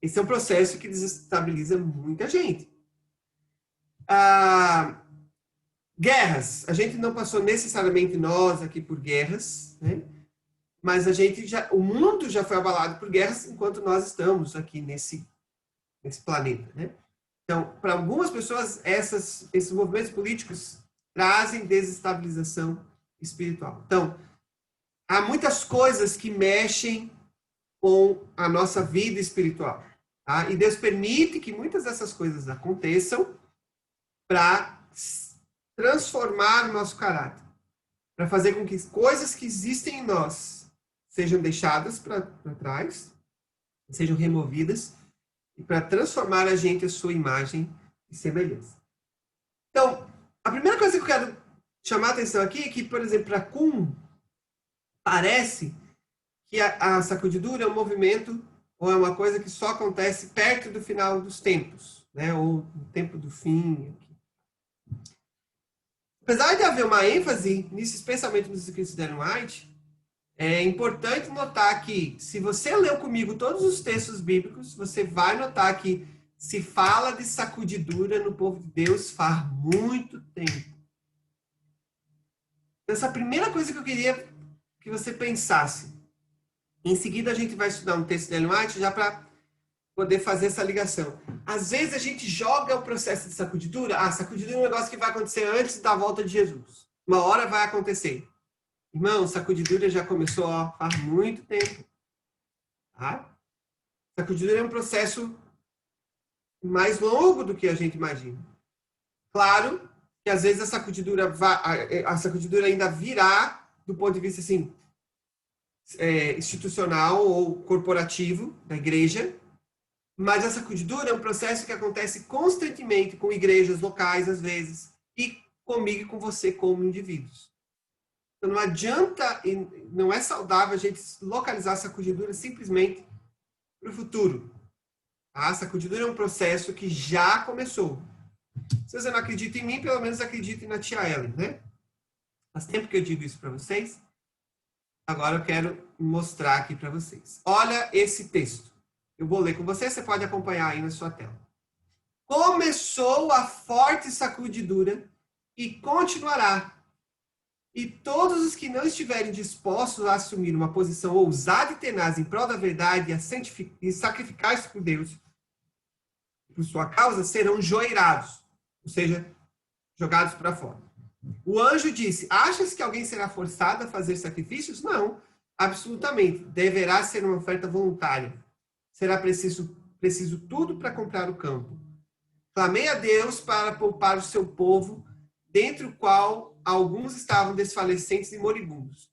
Esse é um processo que desestabiliza muita gente. Guerras. A gente não passou necessariamente nós aqui por guerras, né? Mas o mundo já foi abalado por guerras enquanto nós estamos aqui nesse planeta, né? Então, para algumas pessoas, esses movimentos políticos trazem desestabilização espiritual. Então, há muitas coisas que mexem com a nossa vida espiritual. Tá? E Deus permite que muitas dessas coisas aconteçam para transformar o nosso caráter. Para fazer com que coisas que existem em nós sejam deixadas para trás, sejam removidas, e para transformar a gente a sua imagem e semelhança. Então, a primeira coisa que eu quero chamar a atenção aqui é que, por exemplo, para Kuhn, parece que a sacudidura é um movimento ou é uma coisa que só acontece perto do final dos tempos, né? Ou no tempo do fim. Apesar de haver uma ênfase nisso, especialmente nos escritos de Ellen White, é importante notar que, se você leu comigo todos os textos bíblicos, você vai notar que se fala de sacudidura no povo de Deus faz muito tempo. Essa é a primeira coisa que eu queria que você pensasse. Em seguida, a gente vai estudar um texto de Ellen White já para poder fazer essa ligação. Às vezes, a gente joga o processo de sacudidura. Sacudidura é um negócio que vai acontecer antes da volta de Jesus. Uma hora vai acontecer. Irmão, sacudidura já começou faz muito tempo. Tá? Sacudidura é um processo mais longo do que a gente imagina. Claro que às vezes a sacudidura ainda virá do ponto de vista assim, institucional ou corporativo da igreja, mas a sacudidura é um processo que acontece constantemente com igrejas locais, às vezes, e comigo e com você como indivíduos. Então, não adianta, não é saudável a gente localizar a sacudidura simplesmente para o futuro. A sacudidura é um processo que já começou. Se você não acredita em mim, pelo menos acredite na tia Ellen, né? Faz tempo que eu digo isso para vocês. Agora eu quero mostrar aqui para vocês. Olha esse texto. Eu vou ler com você, você pode acompanhar aí na sua tela. Começou a forte sacudidura e continuará. E todos os que não estiverem dispostos a assumir uma posição ousada e tenaz em prol da verdade e sacrificar-se por Deus, por sua causa, serão joeirados, ou seja, jogados para fora. O anjo disse: achas que alguém será forçado a fazer sacrifícios? Não, absolutamente. Deverá ser uma oferta voluntária. Será preciso tudo para comprar o campo. Clamei a Deus para poupar o seu povo, dentre o qual alguns estavam desfalecentes e moribundos.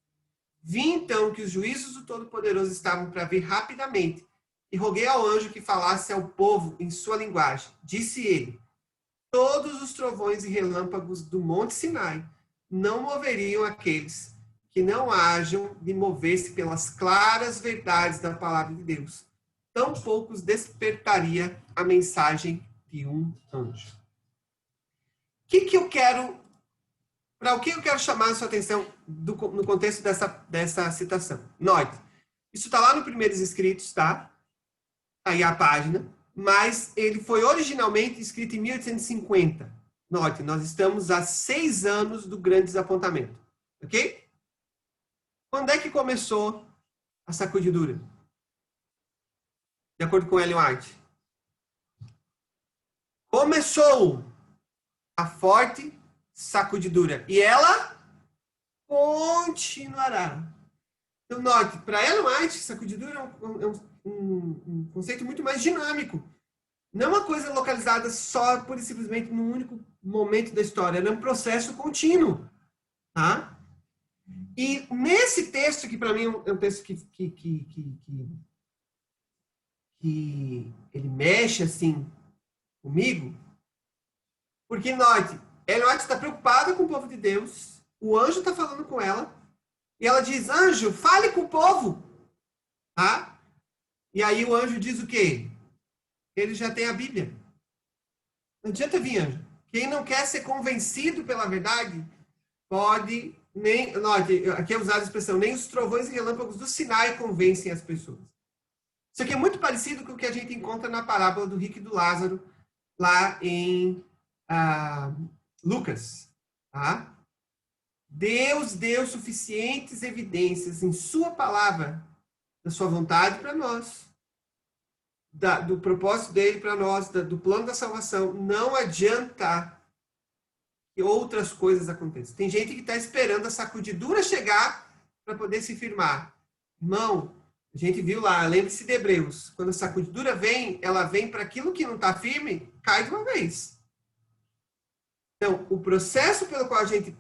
Vi então que os juízos do Todo-Poderoso estavam para vir rapidamente, e roguei ao anjo que falasse ao povo em sua linguagem. Disse ele: todos os trovões e relâmpagos do Monte Sinai não moveriam aqueles que não hajam de mover-se pelas claras verdades da palavra de Deus. Tão poucos despertaria a mensagem de um anjo. Para o que eu quero chamar a sua atenção no contexto dessa citação? Note, isso está lá no Primeiros Escritos, tá? Aí a página, mas ele foi originalmente escrito em 1850. Note, nós estamos há 6 anos do grande desapontamento, ok? Quando é que começou a sacudidura? De acordo com Ellen White. Começou a forte sacudidura. E ela continuará. Então, note, para Ellen White, sacudidura é um conceito muito mais dinâmico. Não é uma coisa localizada só, pura e simplesmente, num único momento da história. É um processo contínuo. Tá? E nesse texto, que para mim é um texto que ele mexe assim comigo, porque, note, Ellen White está preocupada com o povo de Deus, o anjo está falando com ela, e ela diz: anjo, fale com o povo. Tá? E aí o anjo diz o quê? Ele já tem a Bíblia. Não adianta vir, anjo. Quem não quer ser convencido pela verdade, pode nem... Note, aqui é usada a expressão, nem os trovões e relâmpagos do Sinai convencem as pessoas. Isso aqui é muito parecido com o que a gente encontra na parábola do rico e do Lázaro, lá em Lucas. Tá? Deus deu suficientes evidências em sua palavra da sua vontade para nós, do propósito dele para nós, do plano da salvação. Não adianta que outras coisas aconteçam. Tem gente que está esperando a sacudidura chegar para poder se firmar. Irmão, a gente viu lá, lembre-se de Hebreus, quando a sacudidura vem, ela vem para aquilo que não está firme, cai de uma vez. Então, o processo pelo qual a gente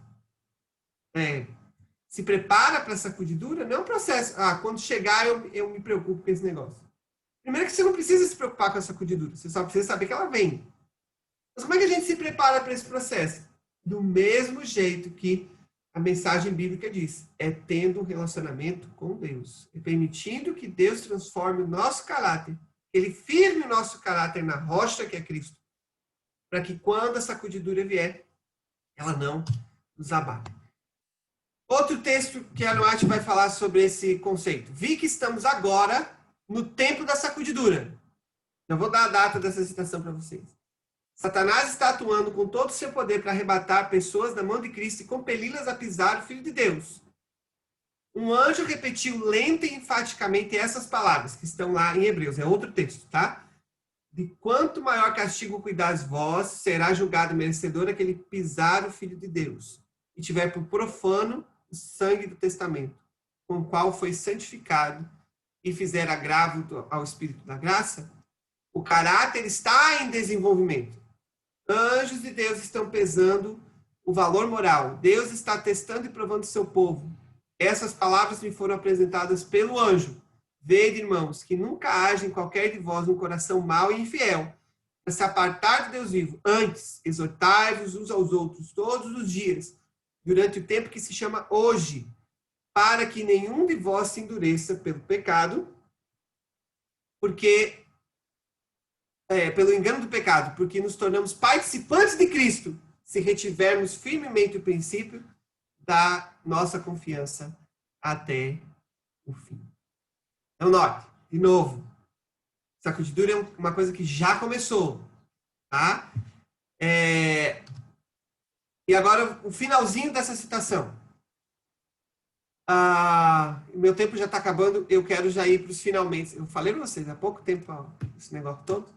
se prepara para a sacudidura não é um processo, quando chegar eu me preocupo com esse negócio. Primeiro que você não precisa se preocupar com a sacudidura, você só precisa saber que ela vem. Mas como é que a gente se prepara para esse processo? Do mesmo jeito que a mensagem bíblica diz, é tendo um relacionamento com Deus, é permitindo que Deus transforme o nosso caráter, que Ele firme o nosso caráter na rocha que é Cristo, para que quando a sacudidura vier, ela não nos abate. Outro texto que a Ellen White vai falar sobre esse conceito. Vi que estamos agora no tempo da sacudidura. Eu vou dar a data dessa citação para vocês. Satanás está atuando com todo o seu poder para arrebatar pessoas da mão de Cristo e compeli-las a pisar o Filho de Deus. Um anjo repetiu lenta e enfaticamente essas palavras, que estão lá em Hebreus. É outro texto, tá? De quanto maior castigo cuidais vós, será julgado merecedor aquele pisar o Filho de Deus e tiver por profano o sangue do testamento, com o qual foi santificado e fizer agravo ao Espírito da graça. O caráter está em desenvolvimento. Anjos de Deus estão pesando o valor moral. Deus está testando e provando seu povo. Essas palavras me foram apresentadas pelo anjo. Vede, irmãos, que nunca haja em qualquer de vós um coração mau e infiel, para se apartar de Deus vivo. Antes, exortai-vos uns aos outros todos os dias, durante o tempo que se chama hoje, para que nenhum de vós se endureça pelo pecado, pelo engano do pecado, porque nos tornamos participantes de Cristo, se retivermos firmemente o princípio da nossa confiança até o fim. Então, note, de novo, sacudidura é uma coisa que já começou, tá? E agora, o finalzinho dessa citação. Meu tempo já está acabando, eu quero já ir para os finalmente. Eu falei para vocês há pouco tempo esse negócio todo.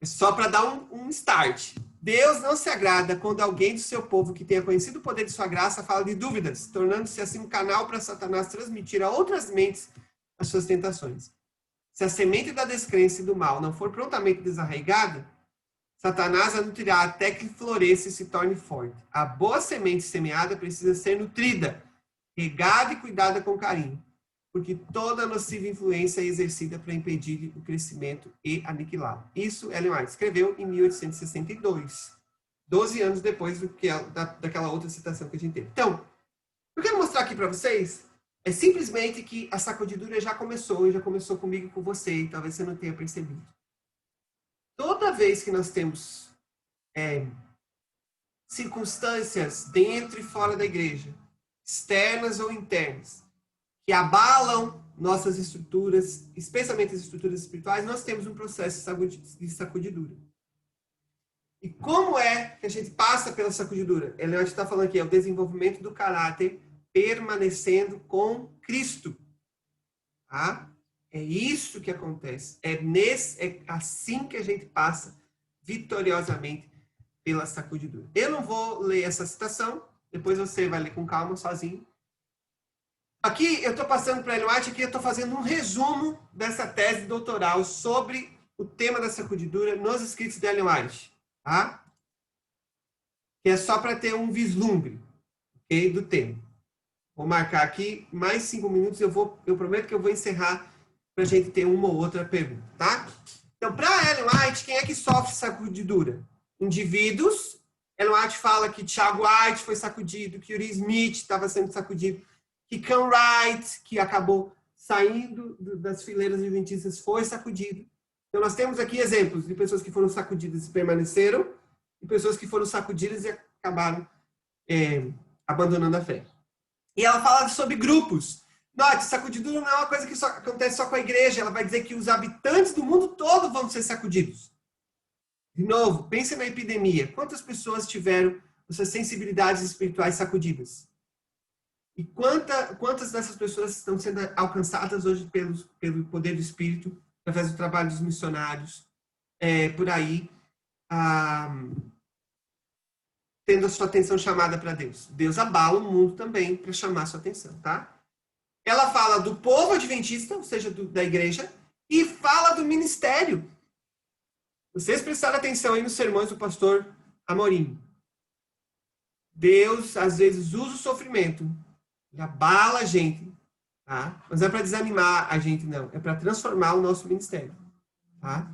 É só para dar um start. Deus não se agrada quando alguém do seu povo que tenha conhecido o poder de sua graça fala de dúvidas, tornando-se assim um canal para Satanás transmitir a outras mentes as suas tentações. Se a semente da descrença e do mal não for prontamente desarraigada, Satanás a nutrirá até que floresça e se torne forte. A boa semente semeada precisa ser nutrida, regada e cuidada com carinho, porque toda nociva influência é exercida para impedir o crescimento e aniquilá-lo. Isso Ellen White escreveu em 1862, 12 anos depois daquela outra citação que a gente teve. Então, eu quero mostrar aqui para vocês é simplesmente que a sacudidura já começou comigo e com você, e talvez você não tenha percebido. Toda vez que nós temos circunstâncias dentro e fora da igreja, externas ou internas, que abalam nossas estruturas, especialmente as estruturas espirituais, nós temos um processo de sacudidura. E como é que a gente passa pela sacudidura? Ellen White está falando aqui, é o desenvolvimento do caráter permanecendo com Cristo. Tá? É isso que acontece. É assim que a gente passa vitoriosamente pela sacudidura. Eu não vou ler essa citação, depois você vai ler com calma, sozinho. Aqui eu estou passando para a Ellen White, aqui eu estou fazendo um resumo dessa tese doutoral sobre o tema da sacudidura nos escritos de Ellen White. Tá? Que é só para ter um vislumbre, okay, do tema. Vou marcar aqui mais 5 minutos, eu prometo que eu vou encerrar para a gente ter uma ou outra pergunta, tá? Então, para Ellen White, quem é que sofre sacudidura? Indivíduos. Ellen White fala que Tiago White foi sacudido, que Uri Smith estava sendo sacudido, que Ken Wright, que acabou saindo das fileiras adventistas, foi sacudido. Então, nós temos aqui exemplos de pessoas que foram sacudidas e permaneceram, e pessoas que foram sacudidas e acabaram abandonando a fé. E ela fala sobre grupos. Note, sacudidura não é uma coisa que acontece só com a igreja. Ela vai dizer que os habitantes do mundo todo vão ser sacudidos. De novo, pense na epidemia. Quantas pessoas tiveram suas sensibilidades espirituais sacudidas? E quantas dessas pessoas estão sendo alcançadas hoje pelo poder do Espírito, através do trabalho dos missionários, por aí, tendo a sua atenção chamada para Deus. Deus abala o mundo também para chamar a sua atenção, tá? Ela fala do povo adventista, ou seja, da igreja, e fala do ministério. Vocês prestaram atenção aí nos sermões do pastor Amorim. Deus, às vezes, usa o sofrimento, abala a gente, tá? Mas não é para desanimar a gente, não. É para transformar o nosso ministério, tá?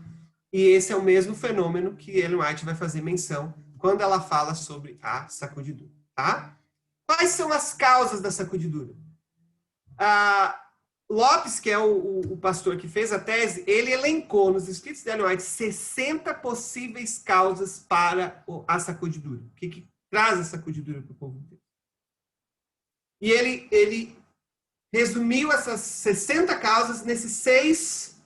E esse é o mesmo fenômeno que Ellen White vai fazer menção quando ela fala sobre a sacudidura, tá? Quais são as causas da sacudidura? Lopes, que é o pastor que fez a tese, ele elencou nos escritos de Ellen White 60 possíveis causas para a sacudidura. O que traz a sacudidura para o povo de Deus? E ele resumiu essas 60 causas nesses 6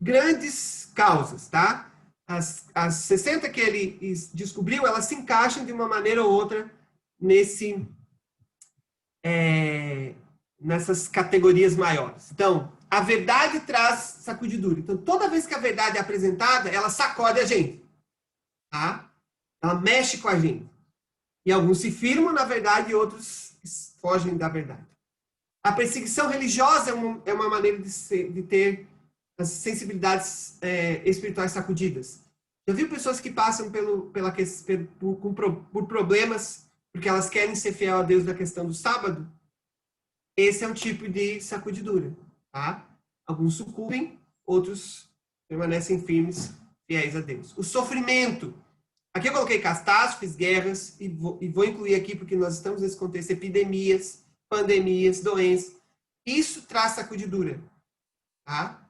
grandes causas, tá? As 60 que ele descobriu, elas se encaixam de uma maneira ou outra nessas categorias maiores. Então, a verdade traz sacudidura. Então, toda vez que a verdade é apresentada, ela sacode a gente. Tá? Ela mexe com a gente. E alguns se firmam na verdade e outros fogem da verdade. A perseguição religiosa é uma maneira de ter as sensibilidades espirituais sacudidas. Já viu pessoas que passam por problemas porque elas querem ser fiel a Deus na questão do sábado? Esse é um tipo de sacudidura. Tá? Alguns sucumbem, outros permanecem firmes, fiéis a Deus. O sofrimento. Aqui eu coloquei catástrofes, guerras, e vou incluir aqui, porque nós estamos nesse contexto, epidemias, pandemias, doenças. Isso traz sacudidura. Tá?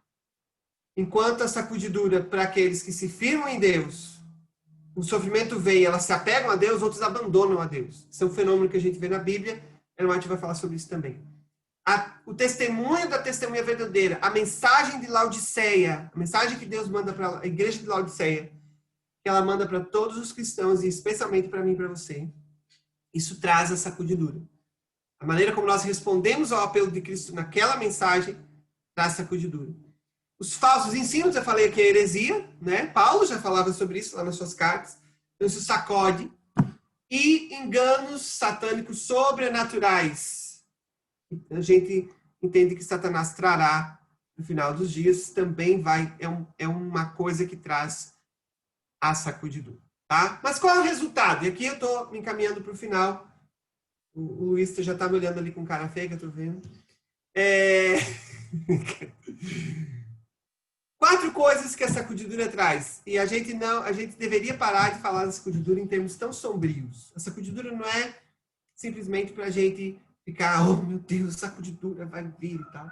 Enquanto a sacudidura para aqueles que se firmam em Deus, o sofrimento vem, elas se apegam a Deus, outros abandonam a Deus. Isso é um fenômeno que a gente vê na Bíblia, Ellen White vai falar sobre isso também. O testemunho da testemunha verdadeira, a mensagem de Laodiceia, a mensagem que Deus manda para a igreja de Laodiceia, que ela manda para todos os cristãos, e especialmente para mim e para você, isso traz a sacudidura. A maneira como nós respondemos ao apelo de Cristo naquela mensagem, traz sacudidura. Os falsos ensinos, eu falei que é heresia, né? Paulo já falava sobre isso lá nas suas cartas. Então, isso sacode. E enganos satânicos sobrenaturais. A gente entende que Satanás trará no final dos dias, também é uma coisa que traz a sacudidura. Tá? Mas qual é o resultado? E aqui eu estou me encaminhando para o final O Luiz já está me olhando ali com cara feia, que eu tô vendo. 4 coisas que a sacudidura traz. E a gente deveria parar de falar da sacudidura em termos tão sombrios. A sacudidura não é simplesmente para a gente ficar, oh meu Deus, sacudidura vai vir e tal.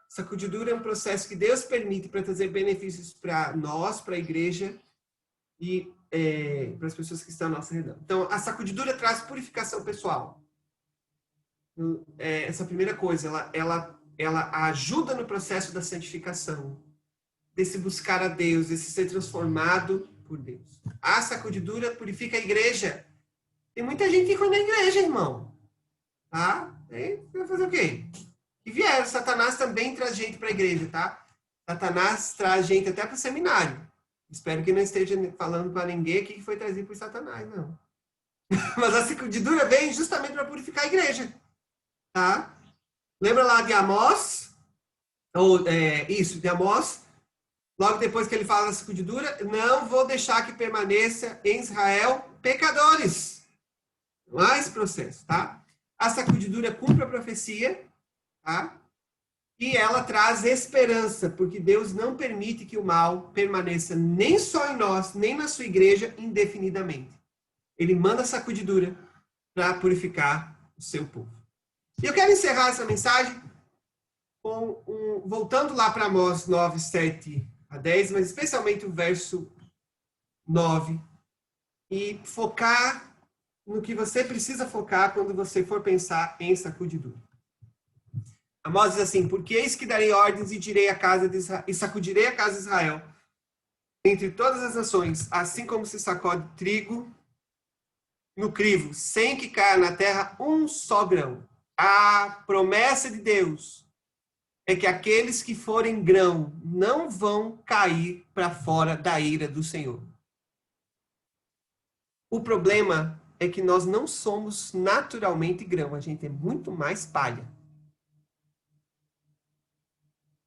Sacudidura é um processo que Deus permite para trazer benefícios para nós, para a igreja e para as pessoas que estão ao nosso redor. Então, a sacudidura traz purificação pessoal. Essa primeira coisa, ela ajuda no processo da santificação, desse buscar a Deus, desse ser transformado por Deus. A sacudidura purifica a igreja. Tem muita gente que foi na igreja, irmão. Tá? Vai fazer o quê? E vieram. Satanás também traz gente para a igreja, tá? Satanás traz gente até para o seminário. Espero que não esteja falando para ninguém aqui que foi trazido por Satanás, não. Mas a sacudidura vem justamente para purificar a igreja. Tá? Lembra lá de Amós? De Amós. Logo depois que ele fala da sacudidura, não vou deixar que permaneça em Israel pecadores. Não há esse processo, tá? A sacudidura cumpre a profecia, tá? E ela traz esperança, porque Deus não permite que o mal permaneça nem só em nós, nem na sua igreja indefinidamente. Ele manda a sacudidura para purificar o seu povo. E eu quero encerrar essa mensagem voltando lá para Amós 9, 7 a 10, mas especialmente o verso 9, e focar no que você precisa focar quando você for pensar em sacudidura. Amós diz assim: porque eis que darei ordens e direi a casa de Israel, e sacudirei a casa de Israel entre todas as nações, assim como se sacode trigo no crivo, sem que caia na terra um só grão. A promessa de Deus é que aqueles que forem grão não vão cair para fora da ira do Senhor. O problema é que nós não somos naturalmente grão, a gente é muito mais palha.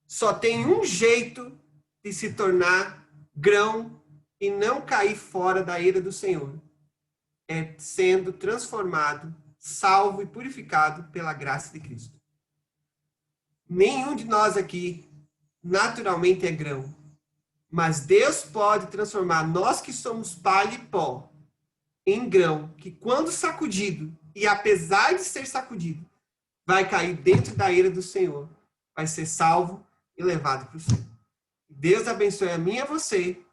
Só tem um jeito de se tornar grão e não cair fora da ira do Senhor. É sendo transformado, salvo e purificado pela graça de Cristo. Nenhum de nós aqui naturalmente é grão. Mas Deus pode transformar nós que somos palha e pó em grão, que quando sacudido, e apesar de ser sacudido, vai cair dentro da ira do Senhor, vai ser salvo e levado para o céu. Deus abençoe a mim e a você,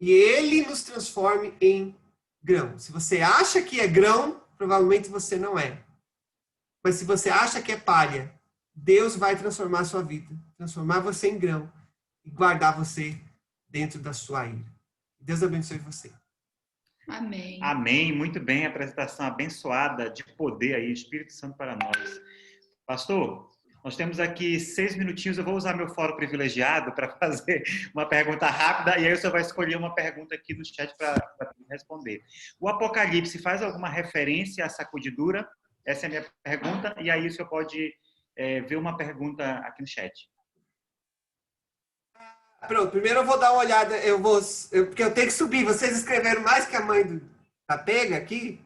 e Ele nos transforme em grão. Se você acha que é grão, provavelmente você não é. Mas se você acha que é palha, Deus vai transformar a sua vida, transformar você em grão e guardar você dentro da sua ira. Deus abençoe você. Amém. Amém. Muito bem. Apresentação abençoada de poder aí, Espírito Santo para nós. Pastor, nós temos aqui 6 minutinhos. Eu vou usar meu fórum privilegiado para fazer uma pergunta rápida e aí o senhor vai escolher uma pergunta aqui no chat para responder. O Apocalipse faz alguma referência à sacudidura? Essa é a minha pergunta. E aí o senhor pode ver uma pergunta aqui no chat. Pronto, primeiro eu vou dar uma olhada, porque eu tenho que subir. Vocês escreveram mais que a mãe da pega aqui?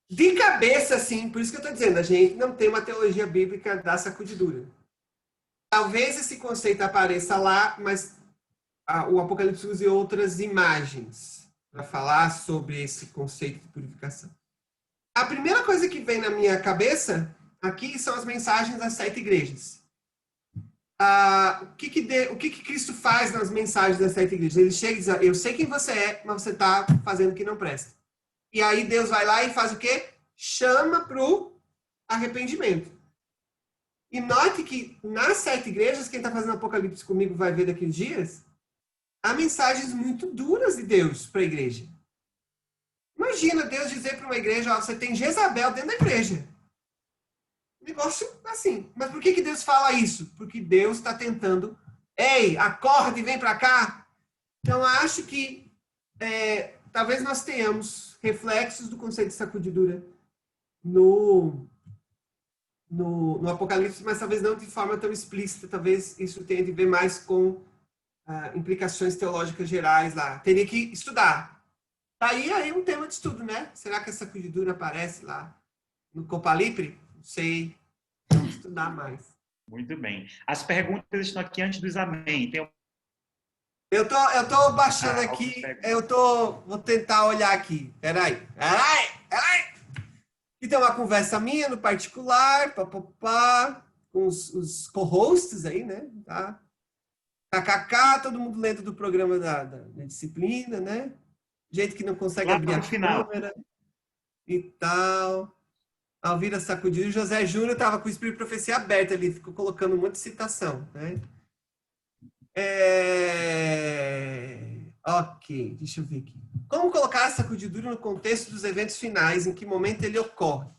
De cabeça, sim, por isso que eu estou dizendo, a gente não tem uma teologia bíblica da sacudidura. Talvez esse conceito apareça lá, mas o Apocalipse use outras imagens para falar sobre esse conceito de purificação. A primeira coisa que vem na minha cabeça aqui são as mensagens das 7 igrejas. O que Cristo faz nas mensagens das 7 igrejas? Ele chega e diz: eu sei quem você é, mas você está fazendo o que não presta. E aí Deus vai lá e faz o quê? Chama para o arrependimento. E note que nas 7 igrejas, quem está fazendo Apocalipse comigo vai ver daqui uns dias, há mensagens muito duras de Deus para a igreja. Imagina Deus dizer para uma igreja: você tem Jezabel dentro da igreja. Negócio assim. Mas por que Deus fala isso? Porque Deus está tentando: ei, acorde e vem para cá. Então, acho que talvez nós tenhamos reflexos do conceito de sacudidura no Apocalipse, mas talvez não de forma tão explícita. Talvez isso tenha de ver mais com implicações teológicas gerais lá. Teria que estudar. Tá aí um tema de estudo, né? Será que a sacudidura aparece lá no Copalipre? Não sei. Vamos estudar mais. Muito bem. As perguntas estão aqui antes dos amém. Tem Eu tô baixando algumas aqui, perguntas. vou tentar olhar aqui. Peraí. E tem uma conversa minha no particular, papapá, com os co-hosts aí, né? Tá? KKK, todo mundo lendo do programa da disciplina, né? Gente que não consegue Lá abrir a no final. câmera e tal. Alvira sacudiu. O José Júnior estava com o Espírito de Profecia aberto ali, ficou colocando um monte de citação, né? Ok, deixa eu ver aqui. Como colocar a sacudidura no contexto dos eventos finais? Em que momento ele ocorre?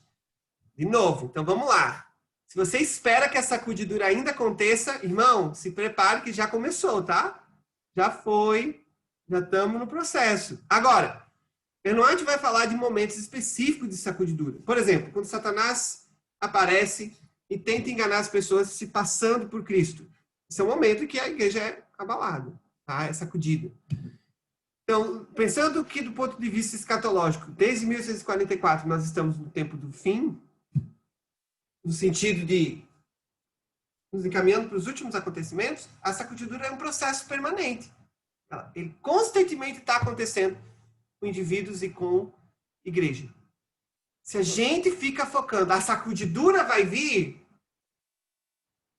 De novo, então vamos lá. Se você espera que a sacudidura ainda aconteça, irmão, se prepare que já começou, tá? Já foi, já estamos no processo. Agora, Benoit vai falar de momentos específicos de sacudidura. Por exemplo, quando Satanás aparece e tenta enganar as pessoas se passando por Cristo. Esse é um momento em que a igreja é abalada, tá? É sacudida. Então, pensando que do ponto de vista escatológico, desde 1844 nós estamos no tempo do fim, no sentido de nos encaminhando para os últimos acontecimentos, a sacudidura é um processo permanente. Ele constantemente está acontecendo com indivíduos e com igreja. Se a gente fica focando, a sacudidura vai vir,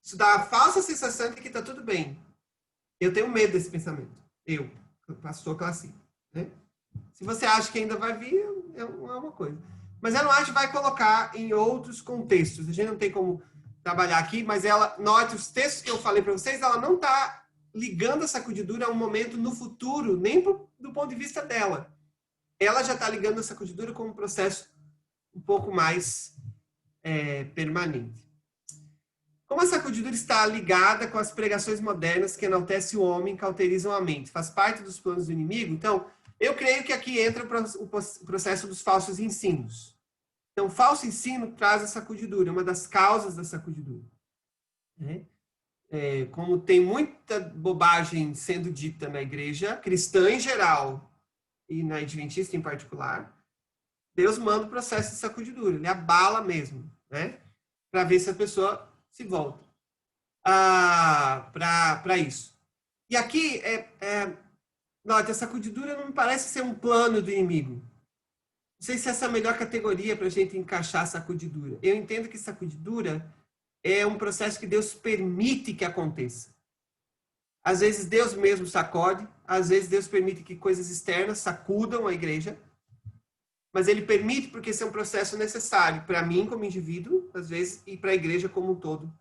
isso dá a falsa sensação de que está tudo bem. Eu tenho medo desse pensamento. Eu, pastor clássico. Né? Se você acha que ainda vai vir, é uma coisa. Mas ela não acha que vai colocar em outros contextos. A gente não tem como trabalhar aqui, mas ela, note, os textos que eu falei para vocês, ela não está ligando a sacudidura a um momento no futuro, nem do ponto de vista dela. Ela já está ligando a sacudidura como um processo um pouco mais permanente. Como a sacudidura está ligada com as pregações modernas que enaltecem o homem e cauterizam a mente? Faz parte dos planos do inimigo? Então, eu creio que aqui entra o processo dos falsos ensinos. Então, falso ensino traz a sacudidura, é uma das causas da sacudidura. Como tem muita bobagem sendo dita na igreja, cristã em geral, e na adventista em particular, Deus manda o processo de sacudidura, ele abala mesmo, né? Para ver se a pessoa se volta para isso. E aqui, note, a sacudidura não me parece ser um plano do inimigo. Não sei se essa é a melhor categoria para a gente encaixar a sacudidura. Eu entendo que sacudidura é um processo que Deus permite que aconteça. Às vezes Deus mesmo sacode, às vezes Deus permite que coisas externas sacudam a igreja, mas ele permite porque esse é um processo necessário para mim como indivíduo, às vezes, e para a igreja como um todo,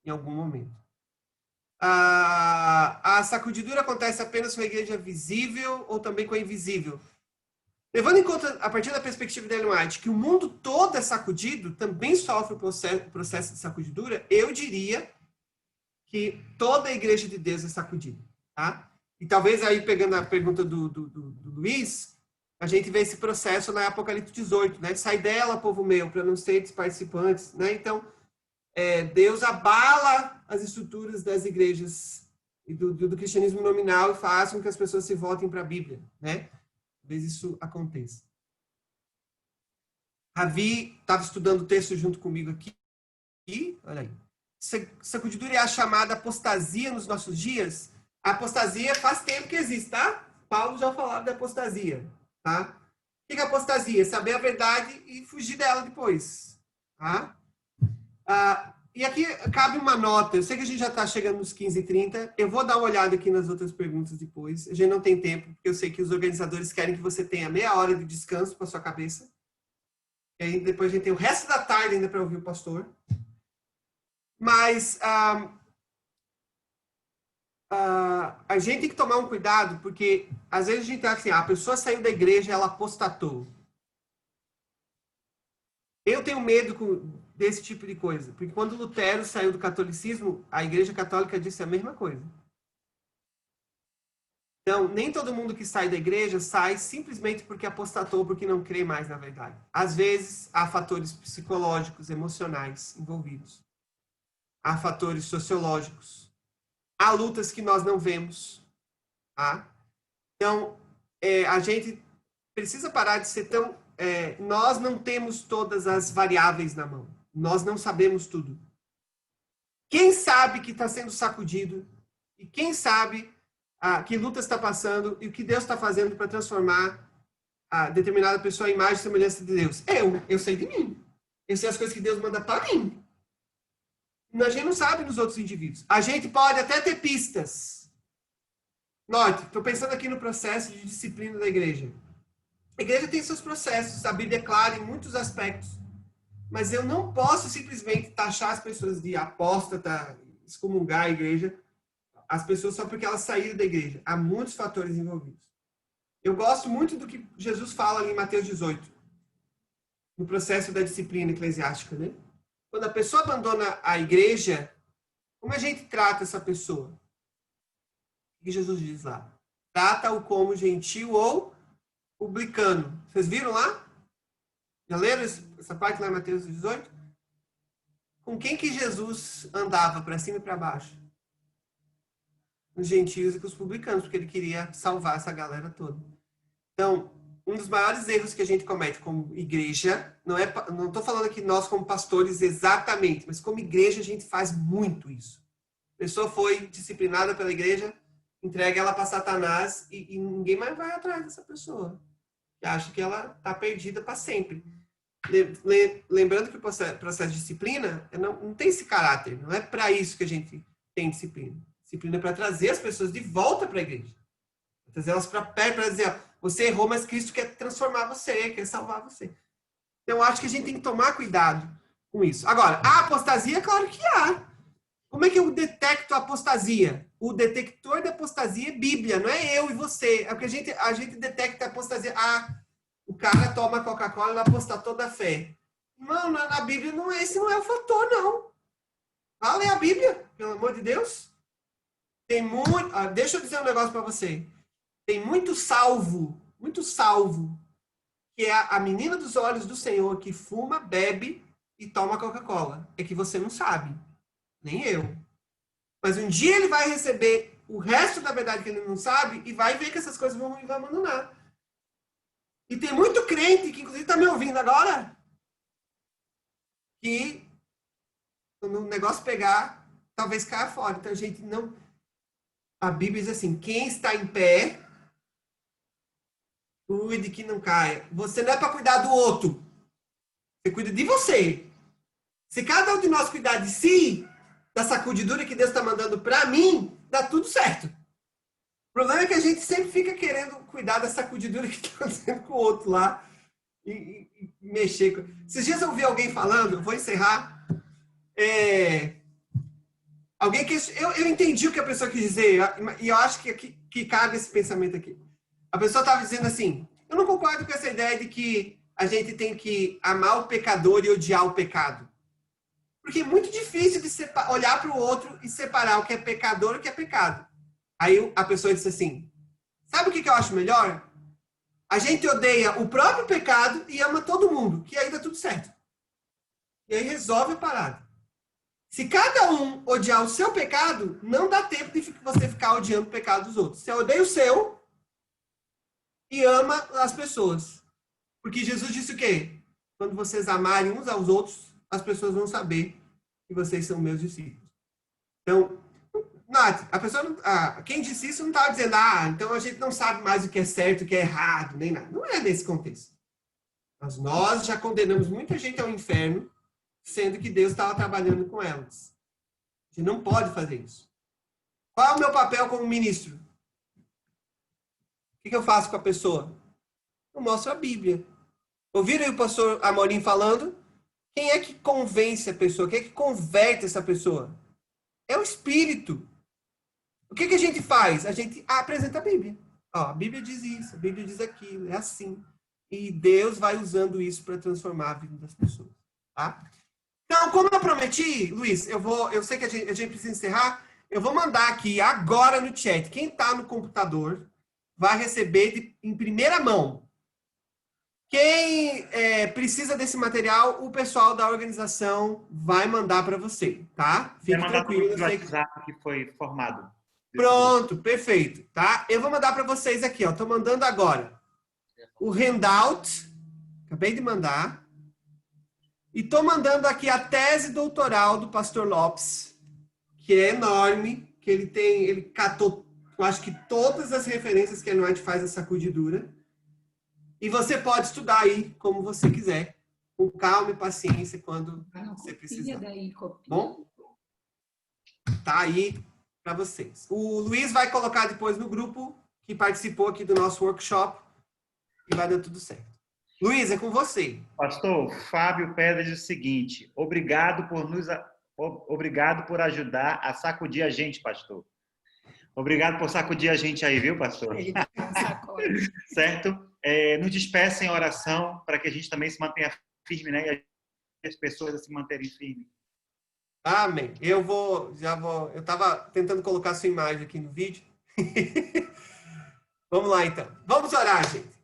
em algum momento. A sacudidura acontece apenas com a igreja visível ou também com a invisível? Levando em conta, a partir da perspectiva de Ellen White, que o mundo todo é sacudido, também sofre o processo de sacudidura, eu diria que toda a igreja de Deus é sacudida. Tá? E talvez aí, pegando a pergunta do Luiz, a gente vê esse processo na Apocalipse 18, né? Sai dela, povo meu, para não ser participantes, né? Então, Deus abala as estruturas das igrejas e do cristianismo nominal e faz com que as pessoas se voltem para a Bíblia, né? Talvez isso aconteça. Ravi estava estudando o texto junto comigo aqui. Olha aí. Sacudidura é a chamada apostasia nos nossos dias. A apostasia faz tempo que existe, tá? Paulo já falava da apostasia, tá? O que é apostasia? Saber a verdade e fugir dela depois, tá? E aqui cabe uma nota. Eu sei que a gente já está chegando nos 15h30. Eu vou dar uma olhada aqui nas outras perguntas depois. A gente não tem tempo, porque eu sei que os organizadores querem que você tenha meia hora de descanso para sua cabeça. E aí depois a gente tem o resto da tarde ainda para ouvir o pastor. Mas a gente tem que tomar um cuidado, porque às vezes a gente acha assim, a pessoa saiu da igreja, ela apostatou. Eu tenho medo desse tipo de coisa, porque quando Lutero saiu do catolicismo, a igreja católica disse a mesma coisa. Então, nem todo mundo que sai da igreja sai simplesmente porque apostatou, porque não crê mais na verdade. Às vezes, há fatores psicológicos, emocionais envolvidos. Há fatores sociológicos. Há lutas que nós não vemos. Tá? Então, a gente precisa parar de ser tão... nós não temos todas as variáveis na mão. Nós não sabemos tudo. Quem sabe que está sendo sacudido e quem sabe que luta está passando e o que Deus está fazendo para transformar a determinada pessoa à imagem e semelhança de Deus? Eu sei de mim. Eu sei as coisas que Deus manda para mim. A gente não sabe nos outros indivíduos. A gente pode até ter pistas. Note, estou pensando aqui no processo de disciplina da igreja. A igreja tem seus processos, a Bíblia é clara em muitos aspectos. Mas eu não posso simplesmente taxar as pessoas de apóstata, excomungar a igreja, as pessoas só porque elas saíram da igreja. Há muitos fatores envolvidos. Eu gosto muito do que Jesus fala ali em Mateus 18, no processo da disciplina eclesiástica, né? Quando a pessoa abandona a igreja, como a gente trata essa pessoa? O que Jesus diz lá? Trata-o como gentil ou publicano. Vocês viram lá? Já leram essa parte lá em Mateus 18? Com quem que Jesus andava para cima e para baixo? Com os gentios e com os publicanos, porque ele queria salvar essa galera toda. Então, um dos maiores erros que a gente comete como igreja, não estou falando aqui nós como pastores exatamente, mas como igreja a gente faz muito isso. A pessoa foi disciplinada pela igreja, entrega ela para Satanás e ninguém mais vai atrás dessa pessoa. Que acha que ela está perdida para sempre. Lembrando que o processo de disciplina não tem esse caráter. Não é para isso que a gente tem disciplina. Disciplina é para trazer as pessoas de volta para a igreja. Trazer elas para perto, para dizer, ó, você errou, mas Cristo quer transformar você, quer salvar você. Então, eu acho que a gente tem que tomar cuidado com isso. Agora, a apostasia, claro que há. Como é que eu detecto a apostasia? O detector da apostasia é Bíblia, não é eu e você. É porque a gente detecta a apostasia. O cara toma Coca-Cola e vai apostar toda a fé. Não, na Bíblia esse não é o fator, não. Vá ler a Bíblia, pelo amor de Deus. Tem muito... deixa eu dizer um negócio para você. Tem muito salvo, que é a menina dos olhos do Senhor que fuma, bebe e toma Coca-Cola. É que você não sabe. Nem eu. Mas um dia ele vai receber o resto da verdade que ele não sabe e vai ver que essas coisas vão abandonar. E tem muito crente que, inclusive, está me ouvindo agora, que quando o negócio pegar, talvez caia fora. Então, a gente não... A Bíblia diz assim, quem está em pé, cuide que não caia. Você não é para cuidar do outro. Você cuida de você. Se cada um de nós cuidar de si, da sacudidura que Deus está mandando para mim, dá tudo certo. O problema é que a gente sempre fica querendo cuidar da sacudidura que está acontecendo com o outro lá e mexer com... Esses dias eu ouvi alguém falando, vou encerrar, alguém que... Eu entendi o que a pessoa quis dizer, e eu acho que cabe esse pensamento aqui. A pessoa estava dizendo assim, eu não concordo com essa ideia de que a gente tem que amar o pecador e odiar o pecado. Porque é muito difícil de olhar para o outro e separar o que é pecador e o que é pecado. Aí a pessoa disse assim, sabe o que eu acho melhor? A gente odeia o próprio pecado e ama todo mundo, que aí dá tudo certo. E aí resolve a parada. Se cada um odiar o seu pecado, não dá tempo de você ficar odiando o pecado dos outros. Você odeia o seu e ama as pessoas. Porque Jesus disse o quê? Quando vocês amarem uns aos outros, as pessoas vão saber que vocês são meus discípulos. Então, Nath, a pessoa quem disse isso não estava dizendo, então a gente não sabe mais o que é certo, o que é errado, nem nada. Não é nesse contexto. Mas nós já condenamos muita gente ao inferno, sendo que Deus estava trabalhando com elas. A gente não pode fazer isso. Qual é o meu papel como ministro? O que eu faço com a pessoa? Eu mostro a Bíblia. Ouviram o pastor Amorim falando? Quem é que convence a pessoa? Quem é que converte essa pessoa? É o Espírito. O que a gente faz? A gente apresenta a Bíblia. A Bíblia diz isso, a Bíblia diz aquilo, é assim. E Deus vai usando isso para transformar a vida das pessoas. Tá? Então, como eu prometi, Luiz, eu sei que a gente precisa encerrar, eu vou mandar aqui agora no chat. Quem está no computador vai receber em primeira mão. Quem precisa desse material, o pessoal da organização vai mandar para você, tá? Fique tranquilo. Eu sei que que foi formado. Pronto, perfeito, tá? Eu vou mandar para vocês aqui, ó. Tô mandando agora. o handout, acabei de mandar, e estou mandando aqui a tese doutoral do pastor Lopes, que é enorme, que ele catou, eu acho que todas as referências que a Noite faz a sacudidura, e você pode estudar aí como você quiser, com calma e paciência quando você precisar. Bom? Tá aí para vocês. O Luiz vai colocar depois no grupo que participou aqui do nosso workshop e vai dar tudo certo. Luiz, é com você. Pastor, Fábio Pedra diz o seguinte: obrigado por ajudar a sacudir a gente, pastor. Obrigado por sacudir a gente aí, viu, pastor? Certo? Nos despeça em oração para que a gente também se mantenha firme, né? E as pessoas se manterem firmes. Amém. Eu estava tentando colocar sua imagem aqui no vídeo. Vamos lá, então. Vamos orar, gente.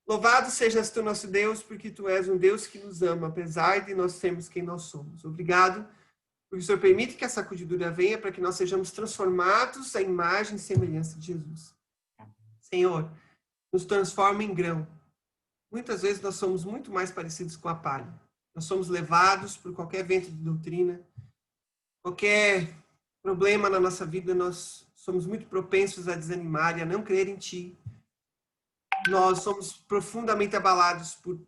Louvado sejas tu, nosso Deus, porque tu és um Deus que nos ama, apesar de nós sermos quem nós somos. Obrigado, porque o Senhor permite que a sacudidura venha para que nós sejamos transformados à imagem e semelhança de Jesus. Senhor, nos transforma em grão. Muitas vezes nós somos muito mais parecidos com a palha. Nós somos levados por qualquer vento de doutrina, qualquer problema na nossa vida, nós somos muito propensos a desanimar e a não crer em Ti. Nós somos profundamente abalados por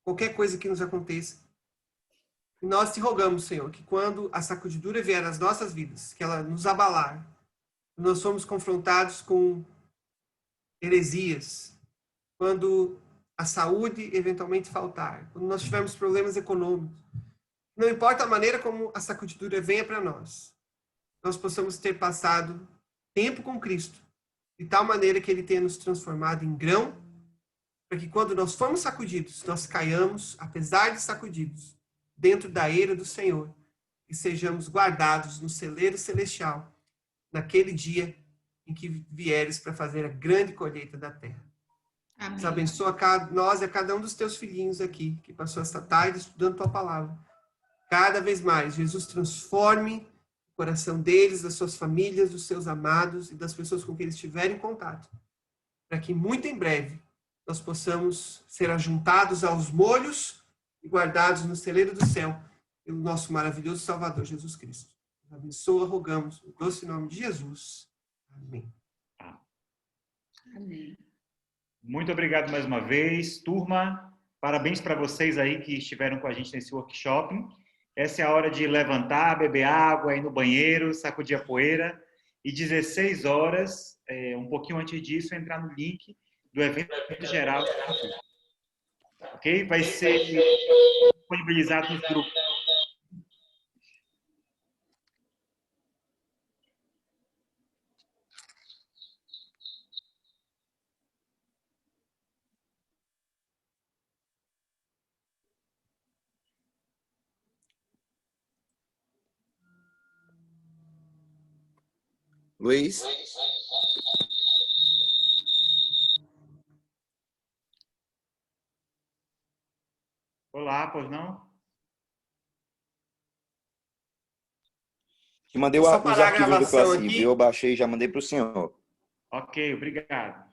qualquer coisa que nos aconteça. E nós te rogamos, Senhor, que quando a sacudidura vier às nossas vidas, que ela nos abalar, nós somos confrontados com heresias, quando a saúde eventualmente faltar, quando nós tivermos problemas econômicos, não importa a maneira como a sacudidura venha para nós, nós possamos ter passado tempo com Cristo, de tal maneira que Ele tenha nos transformado em grão, para que quando nós formos sacudidos, nós caiamos, apesar de sacudidos, dentro da eira do Senhor, e sejamos guardados no celeiro celestial, naquele dia em que vieres para fazer a grande colheita da terra. Amém. Deus abençoa nós e a cada um dos teus filhinhos aqui, que passou esta tarde estudando tua palavra. Cada vez mais, Jesus transforme o coração deles, das suas famílias, dos seus amados e das pessoas com quem eles estiverem em contato, para que muito em breve nós possamos ser ajuntados aos molhos e guardados no celeiro do céu pelo nosso maravilhoso Salvador, Jesus Cristo. Deus abençoa, rogamos, no doce nome de Jesus. Amém. Amém. Muito obrigado mais uma vez. Turma, parabéns para vocês aí que estiveram com a gente nesse workshop. Essa é a hora de levantar, beber água, ir no banheiro, sacudir a poeira. E 16 horas, um pouquinho antes disso, entrar no link do evento geral. Ok? Vai ser disponibilizado nos grupos. Luiz? Olá, pois não? Te mandei Só os parar a arquivos do gravação Classiv, aqui. eu baixei e já mandei para o senhor. Ok, obrigado.